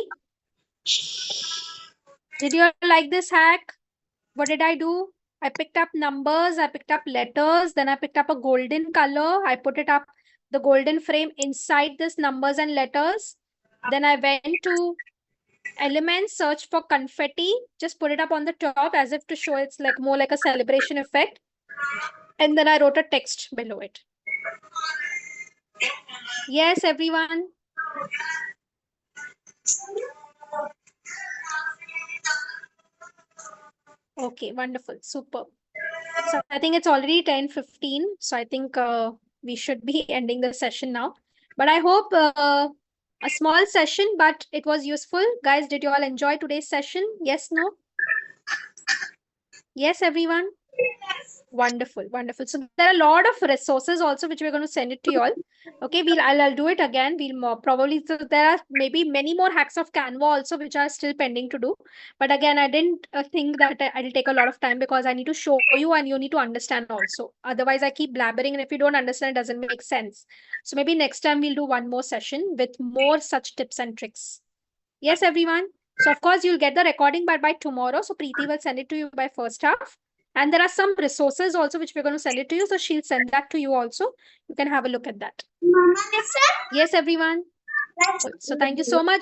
Did you like this hack? What did I do? I picked up numbers, I picked up letters, then I picked up a golden color. I put it up, the golden frame inside this numbers and letters. Then I went to elements, search for confetti, just put it up on the top as if to show it's like more like a celebration effect. And then I wrote a text below it. Yes, everyone. Okay, wonderful, super. So I think it's already 10:15. So I think we should be ending the session now. But I hope a small session, but it was useful. Guys, did you all enjoy today's session? Yes, no? Yes, everyone? Wonderful, wonderful. So there are a lot of resources also which we're going to send it to you all. Okay, I'll do it again. We'll more probably, so there are maybe many more hacks of Canva also which are still pending to do. But again, I didn't think that I'll take a lot of time because I need to show you and you need to understand also. Otherwise, I keep blabbering and if you don't understand, it doesn't make sense. So maybe next time we'll do one more session with more such tips and tricks. Yes, everyone. So of course you'll get the recording by tomorrow. So Preeti will send it to you by first half. And there are some resources also which we're going to send it to you. So she'll send that to you also. You can have a look at that. Mama, listen. Yes, everyone. Let's So thank you so much.